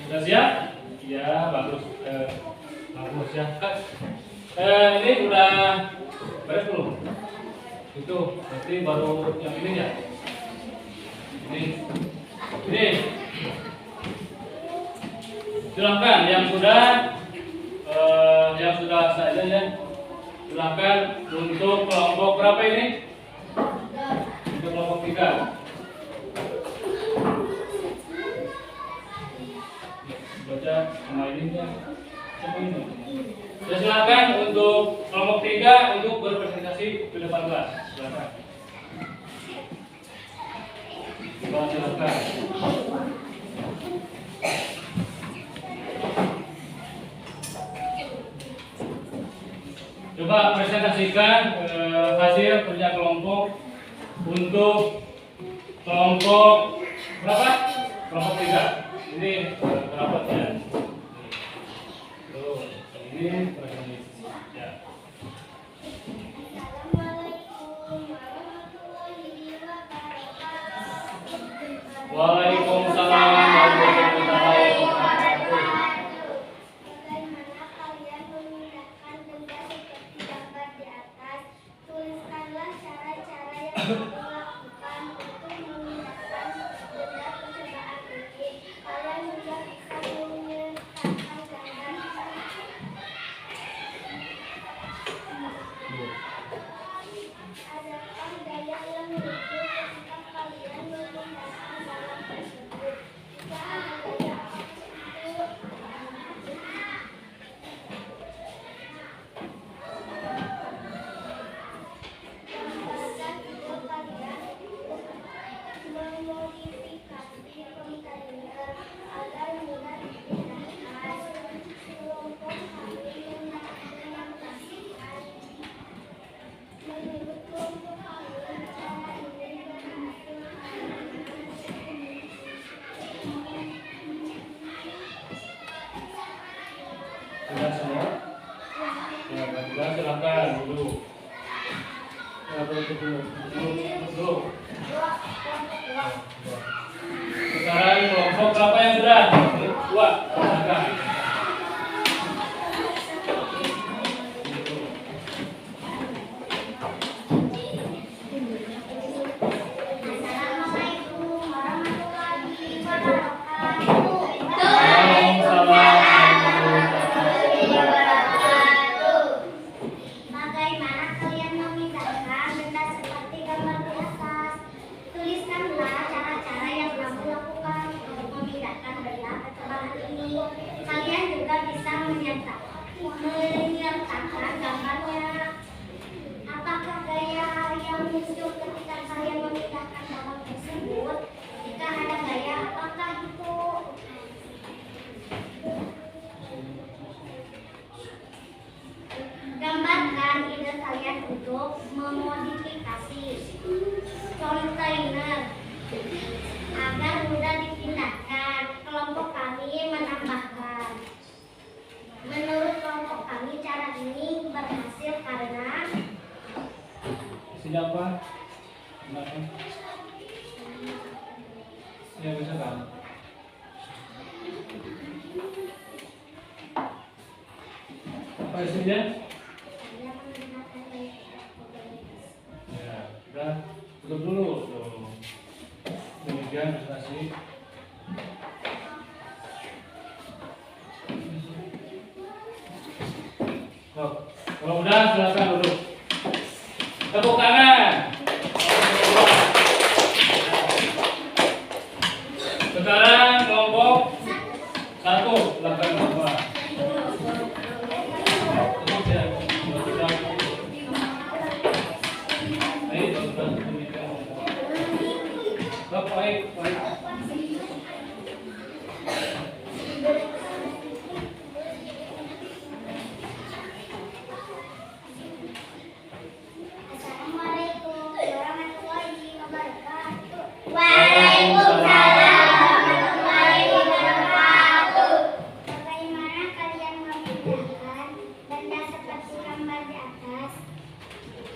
Sudah siap? Ya, bagus. Bagus ya. Ini udah beres belum? Itu berarti baru yang ini ya. Ini. Silakan yang sudah saja ya. Silakan untuk kelompok berapa ini? Untuk kelompok 3. Baca sama ini ya. Ya, silakan untuk kelompok 3 untuk berpresentasi ke depan kelas. Silakan. Silakan. Coba presentasikan hasil kerja kelompok untuk kelompok berapa? Kelompok 3. Ini berapa ya? Tuh, ini presentasi. Ya. Waalaikumsalam warahmatullahi wabarakatuh. Bagaimana kalian memindahkan benda seperti gambar di atas? Tuliskanlah cara-cara yang dilakukan untuk memindahkan benda percobaan ini. Kalian juga bisa menyertakan gambar silakan duduk. Ya, duduk. Sekarang kelompok berapa yang sudah? 2. Silakan. Assalamualaikum warahmatullahi wabarakatuh. Bagaimana kalian memindahkan benda seperti gambar di atas? Tuliskanlah cara-cara yang kamu lakukan untuk memindahkan benda ketebalan ini. Kalian juga bisa menyertakan gambarnya. Apakah gaya yang muncul ketika kalian memindahkan barang tersebut? Jika ada gaya, apakah itu? Gambarkan ide kalian untuk memodifikasi kontainer agar mudah dipindahkan. Kelompok kami menambahkan, menurut kelompok kami cara ini berhasil karena Siapa? Ya bisa kan? Apa isinya? saya menggunakan Ya, sudah tutup dulu. Tuh. Demikian presentasi. Kalau udah silakan duduk. Tepuk tangan. Sekarang kelompok 1 silakan semua. Baik. Assalamualaikum warahmatullahi wabarakatuh. Waalaikumsalam warahmatullahi wabarakatuh. Bagaimana kalian memindahkan benda seperti gambar di atas?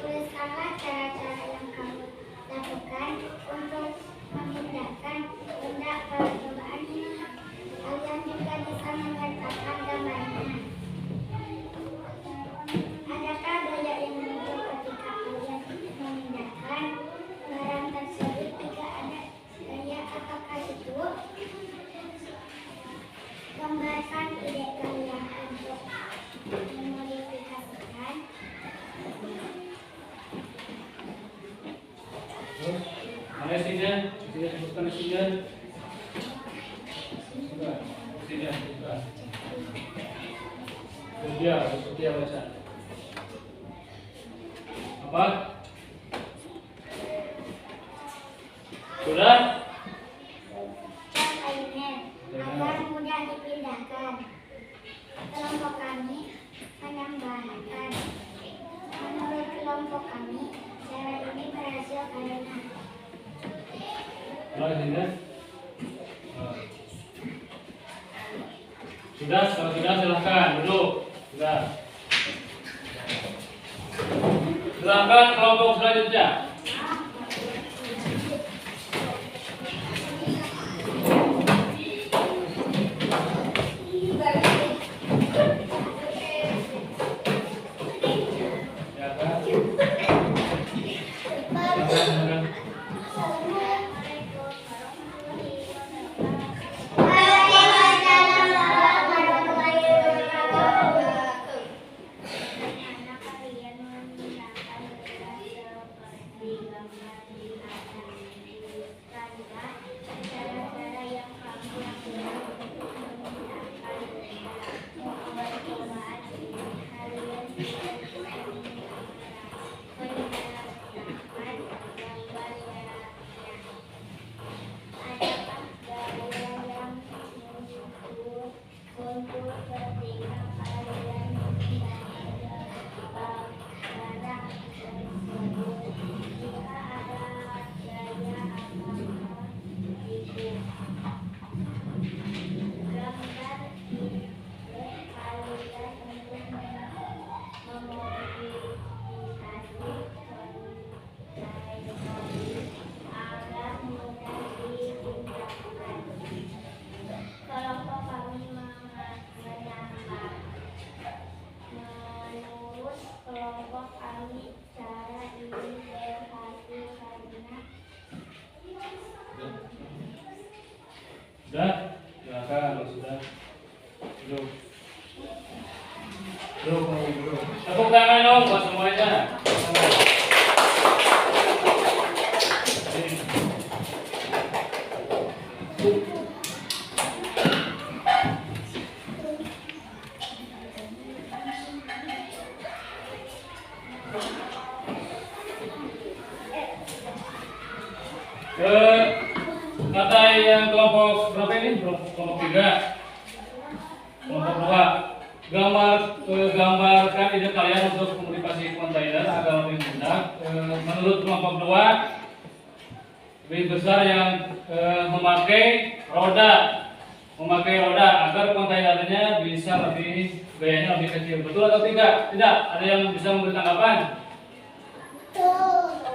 Tuliskanlah cara-cara yang kamu lakukan untuk memindahkan benda percobaan ini. Kalian juga bisa menyertakan gambarnya. Adakah gaya yang muncul ketika kalian memindahkan barang tersebut? Jika ada gaya, apakah itu? Gambarkan ide kalian untuk memodifikasikan. Terus, mana isinya? Isinya sebutkan isinya. Sudah, isinya sudah. Setia baca. Apa? Sudah? Kontainer agar mudah dipindahkan. Kelompok kami menambahkan, menurut kelompok kami cara ini berhasil karena Mana isinya? Sudah, kalau sudah silahkan duduk. Sudah. Silakan kelompok selanjutnya. Ya kan? Silakan. Bagaimana kalian memindahkan benda seperti kelompok kami cara ini berhasil karena sudah silakan kalau sudah duduk duduk tepuk tangan dong buat semuanya. Kata yang kelompok berapa ini? Kelompok 3, kelompok 2. Gambarkan ide kalian untuk komunikasi kontainer agar lebih mudah. Menurut kelompok 2, lebih besar yang memakai roda agar kontainernya bisa gayanya lebih kecil. Betul atau tidak? Tidak. Ada yang bisa memberi tanggapan?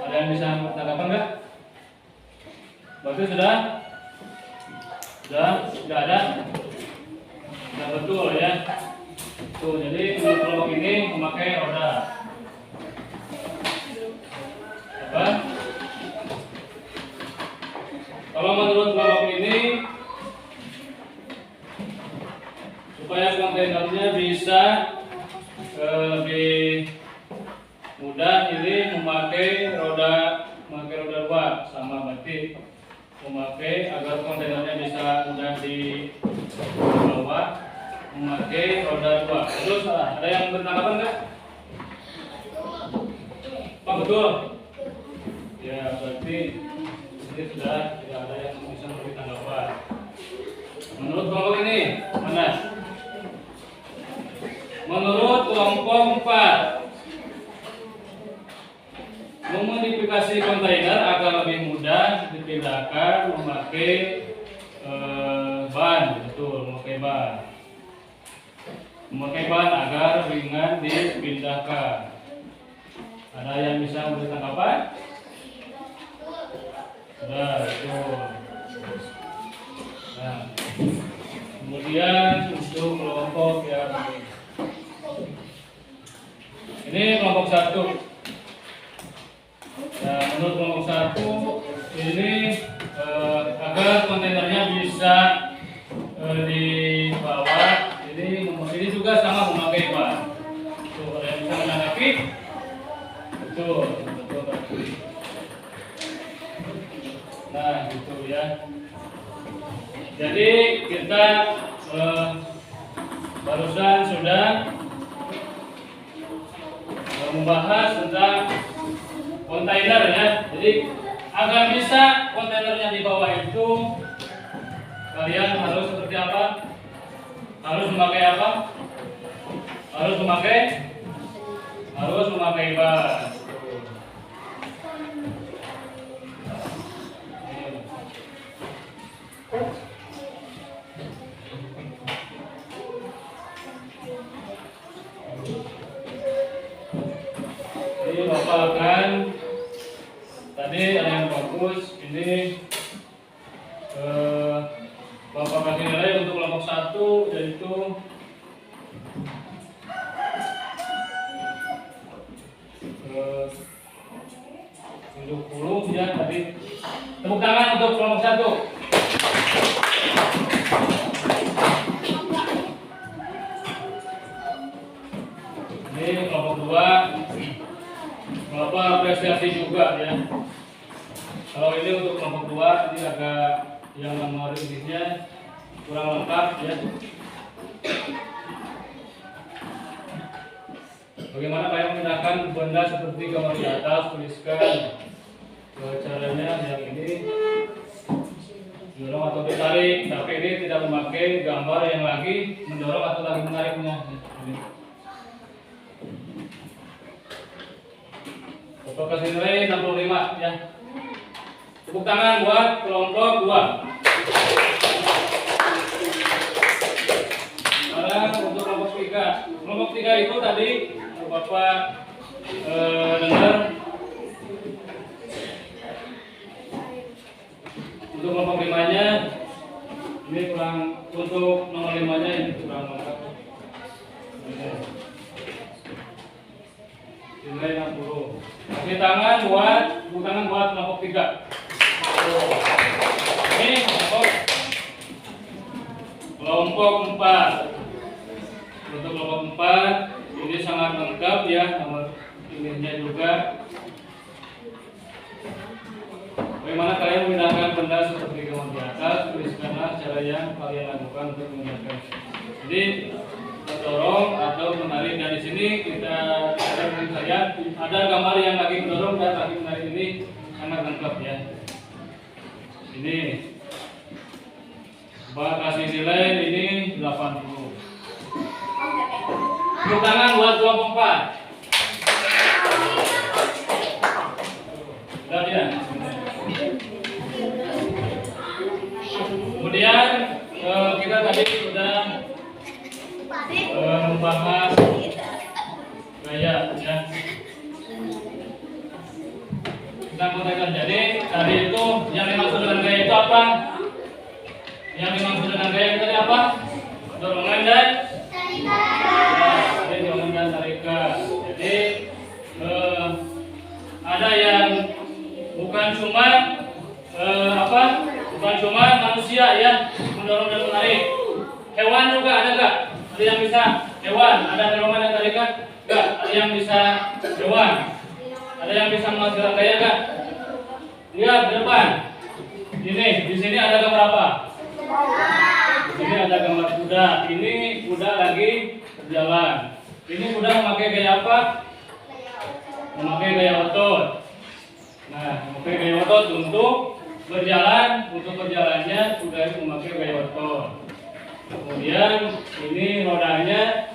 Ada yang bisa memberi tanggapan enggak? Berarti sudah tidak ada. Sudah betul ya. Tuh, jadi untuk kelompok ini memakai roda. Apa? Kalau menurut kelompok ini, supaya kontainernya bisa lebih mudah, ini memakai roda 2 sama berarti memakai agar kontainernya bisa mudah dibawa, memakai roda 2. Terus ada yang bertanggapan enggak? Pak betul? Ya berarti ini sudah tidak ada yang bisa memberi tanggapan. Menurut kelompok ini mana? Menurut kelompok 4, memodifikasi kontainer agar lebih mudah dipindahkan memakai ban. Betul, memakai ban agar ringan dipindahkan. Ada yang bisa memberi tanggapan? Sudah, betul. Nah, kemudian untuk kelompok yang ini kelompok 1. Nah, menurut kelompok 1 ini agar kontainernya bisa dibawa, ini juga sama memakai ban. Tuh, ada yang bisa menanggapi? Betul. Nah, gitu ya. Jadi kita barusan sudah membahas tentang kontainer ya. Jadi agar bisa kontainernya di bawah itu kalian harus seperti apa? Harus memakai apa? Harus memakai ban. Jadi Bapak akan tadi ada yang bagus ini Bapak kasih nilai untuk kelompok 1 yaitu 70 ya tadi. Tepuk tangan untuk kelompok 1. Ini kelompok 2. Bapak apresiasi juga ya. Kalau ini untuk kelompok 2 ini agak yang nomor intinya kurang lengkap ya. Bagaimana Pak yang memindahkan benda seperti gambar di atas, tuliskan caranya yang ini mendorong atau ditarik, tapi ini tidak memakai gambar yang lagi mendorong atau lagi menariknya. Bapak kasih nilai 65 ya. Tepuk tangan buat kelompok 2. Sekarang untuk kelompok 3. Kelompok 3 itu tadi Bapak dengar. Untuk kelompok 5-nya ini kurang, untuk nomor 5-nya ini kurang lengkap. Dinilai 60. Kaki tangan buat kelompok 3. Ini kelompok 4. Untuk kelompok 4 ini sangat lengkap ya, nomor ininya juga. Bagaimana kalian memindahkan benda seperti gambar di atas? Tuliskanlah cara yang kalian lakukan untuk memindahkan. Jadi mendorong atau menarik, dan di sini kita lihat ada gambar yang kaki mendorong dan kaki menarik, ini sangat lengkap ya. Ini coba kasih nilai ini 80. Tepuk tangan buat kelompok 4. Sudah ya. Kemudian kita tadi sudah membahas gaya ya. Kita mulai. Jadi tadi itu yang dimaksud dengan gaya itu apa? Yang dimaksud dengan gaya itu tadi apa? Dorongan dan dorongan dan tarikan. Jadi ada yang bukan cuma bukan cuma manusia ya mendorong dan menarik. Hewan juga ada nggak? Ada yang bisa hewan, ada dorongan dan tarikan nggak? Ada yang bisa hewan, ada yang bisa menghasilkan gaya nggak? Lihat di depan. Ini di sini ada gambar apa? Di sini ada gambar kuda. Ini kuda lagi berjalan. Ini kuda memakai gaya apa? Memakai gaya otot. Nah, memakai gaya otot untuk berjalan. Untuk berjalannya kuda itu memakai gaya otot. Kemudian ini rodanya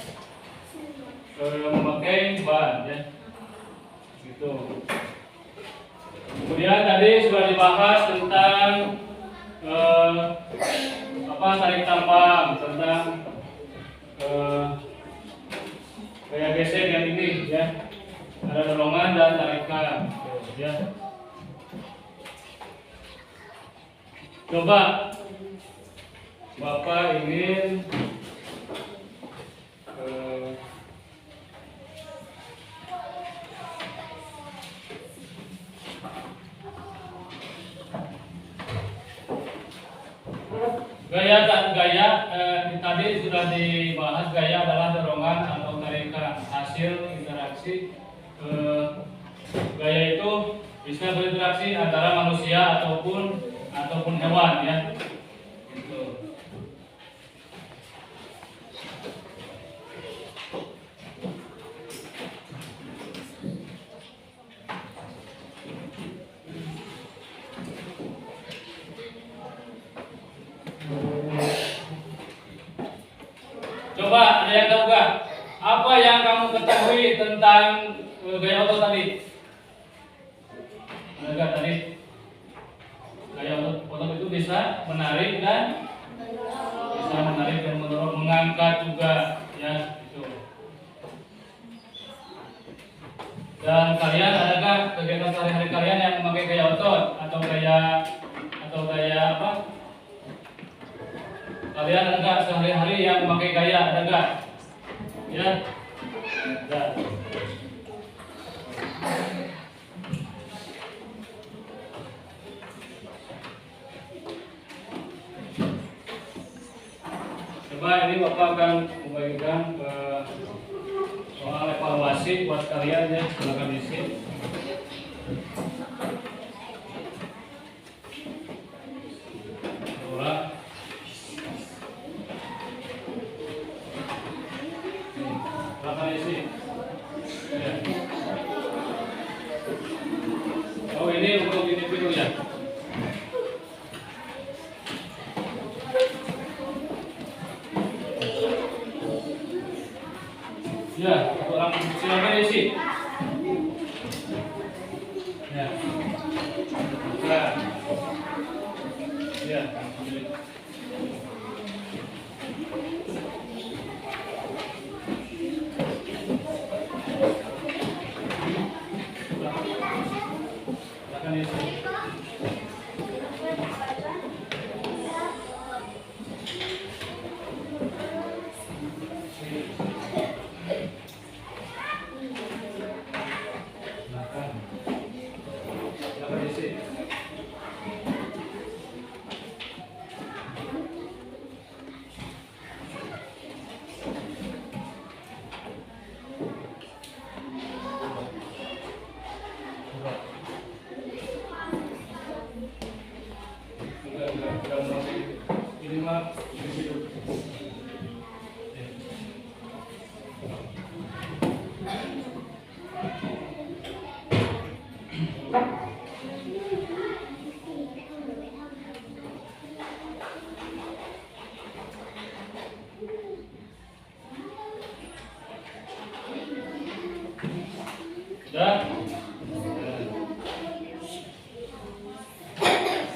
memakai ban ya. Gitu. Kemudian tadi sudah dibahas tentang tarik tambang, tentang gaya gesek yang ini ya. Ada dorongan dan tarikan ya. Coba Bapak ingin gaya tadi sudah dibahas. Gaya adalah dorongan atau tarikan hasil interaksi. Gaya itu bisa berinteraksi antara manusia ataupun hewan ya. Gitu. Coba ada yang tahu nggak? Apa yang kamu ketahui tentang gaya otot tadi? Ada nggak tadi? Gaya otot itu bisa menarik dan mendorong, mengangkat juga ya itu. Dan kalian adakah kegiatan sehari-hari kalian yang memakai gaya otot atau gaya apa? Kalian ada nggak sehari-hari yang memakai gaya, ada nggak? Ya, ada. Coba ini Bapak akan membagikan soal evaluasi buat kalian ya, silakan isi. Silakan isi. Ya. Oh ini untuk individu ya. Ya, silakan isi. Ya. Sudah?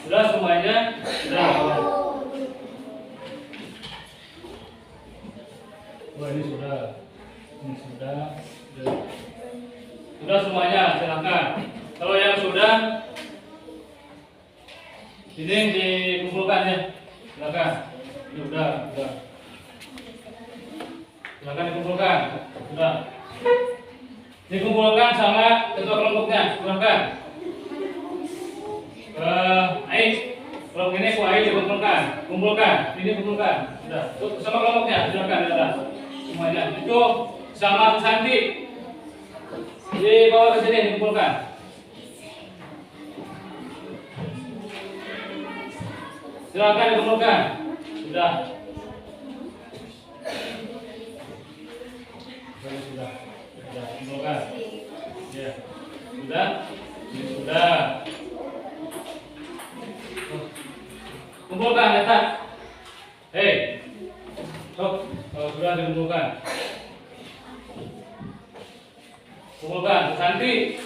Sudah semuanya? Sudah. Wah, ini sudah. Ini sudah. Sudah semuanya, silakan. Kalau yang sudah, ini dikumpulkan ya. Silakan. Ini sudah. Silakan dikumpulkan. Sudah. Dikumpulkan sama ketua kelompoknya. Silakan. Aik, kelompok ini Aik dikumpulkan. Kumpulkan. Ini kumpulkan. Sudah. Sama kelompoknya. Silakan ya. Semuanya. Itu sama Susanti. Dibawa ke sini dikumpulkan. Silakan dikumpulkan. Sudah. Sudah. Kumpulkan. Ya. Sudah. Ini sudah. Kumpulkan, lihat. Hei. Sok, kalau sudah dikumpulkan. Kumpulkan, Santi.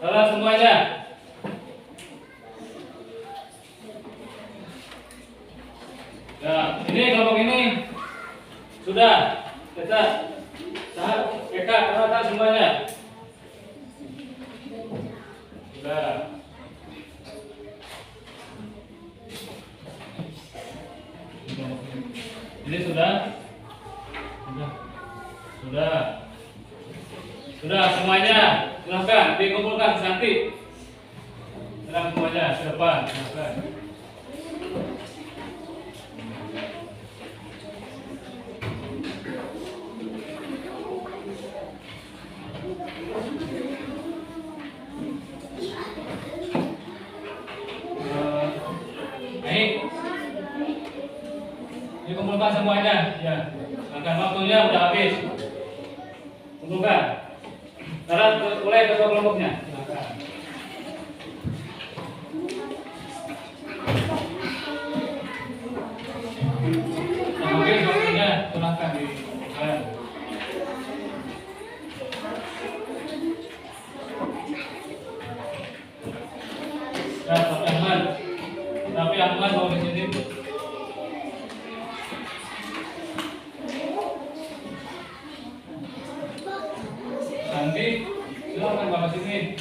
Salah semuanya. Nah, ini kelompok ini sudah kita tahap rata semuanya. Sudah. Ini sudah. Sudah semuanya. Silahkan dikumpulkan Santi. Silahkan semuanya ke depan. Silahkan. Dikumpulkan semuanya, ya. Akan waktunya udah habis. Kumpulkan. Sekarang mulai ketua kelompoknya. Silakan. Habis waktunya, silakan dikumpulkan. Ya, tapi Ahmad mau di sini. Nanti silakan bawa sini.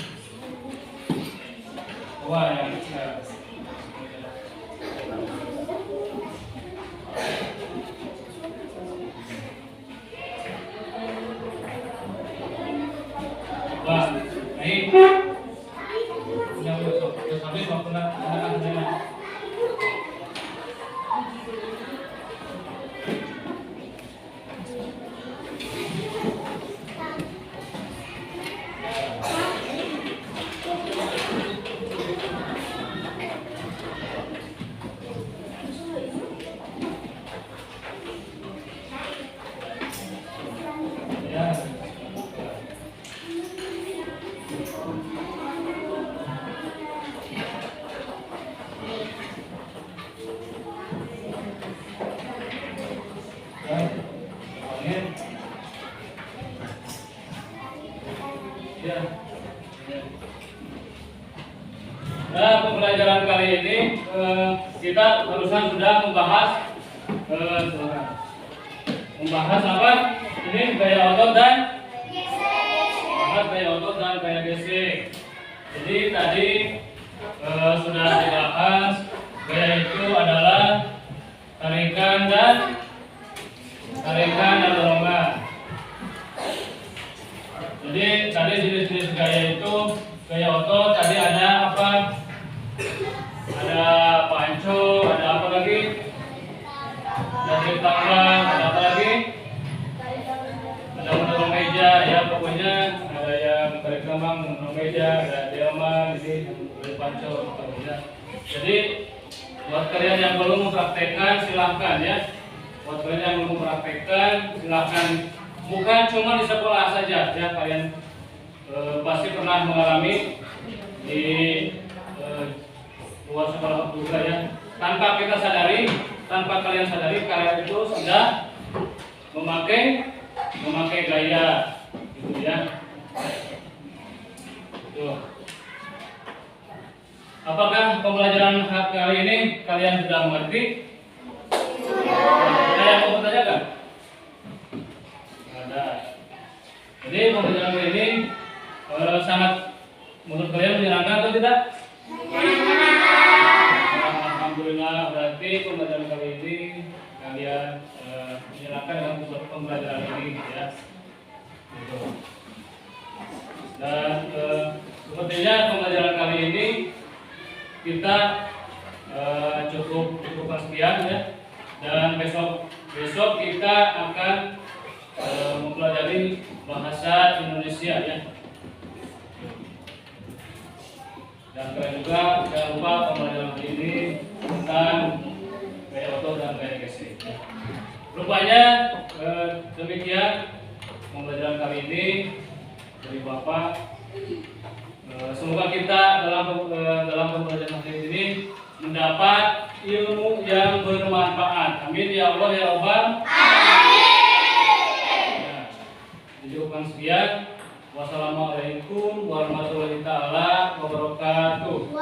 Wah, ya. Wah, ini yang sampai waktu nak. Nah, pembelajaran kali ini kita barusan sudah membahas apa? Ini gaya otot dan gaya gesek. Jadi tadi sudah dibahas gaya itu adalah tarikan dan dorongan. Jadi tadi jenis-jenis gaya itu, gaya otot tadi ada apa? Ada panco, ada apa lagi? Ada tarik tangan, ada apa lagi? Ada mendorong meja, ya pokoknya ada yang tarik tambang, mendorong meja, ada delman, ini yang panco, pokoknya. Jadi buat kalian yang belum mempraktekkan silahkan ya. Buat kalian yang belum mempraktekkan silahkan. Bukan cuma di sekolah saja ya, kalian pasti pernah mengalami di luar sekolah juga ya. Tanpa kita sadari, tanpa kalian sadari, kalian itu sudah memakai gaya gitu ya. Gitu. Apakah pembelajaran kali ini kalian sudah mengerti? Ada yang mau bertanyakan? Ada. Jadi pembelajaran kali ini sangat menurut kalian menyenangkan atau tidak? Alhamdulillah, berarti pembelajaran kali ini kalian menyenangkan dengan pembelajaran ini ya. Gitu. Dan sepertinya pembelajaran kali ini kita cukupkan sekian ya. Dan besok kita akan mempelajari bahasa Indonesia ya. Dan kalian juga jangan lupa pembelajaran kali ini tentang gaya otot dan gaya gesek. Rupanya demikian pembelajaran kali ini dari Bapak. Semoga kita dalam pembelajaran kali ini mendapat ilmu yang bermanfaat. Amin ya Allah ya Rabbal. Amin. Dijawabkan sekian. Wassalamualaikum warahmatullahi taala wabarakatuh.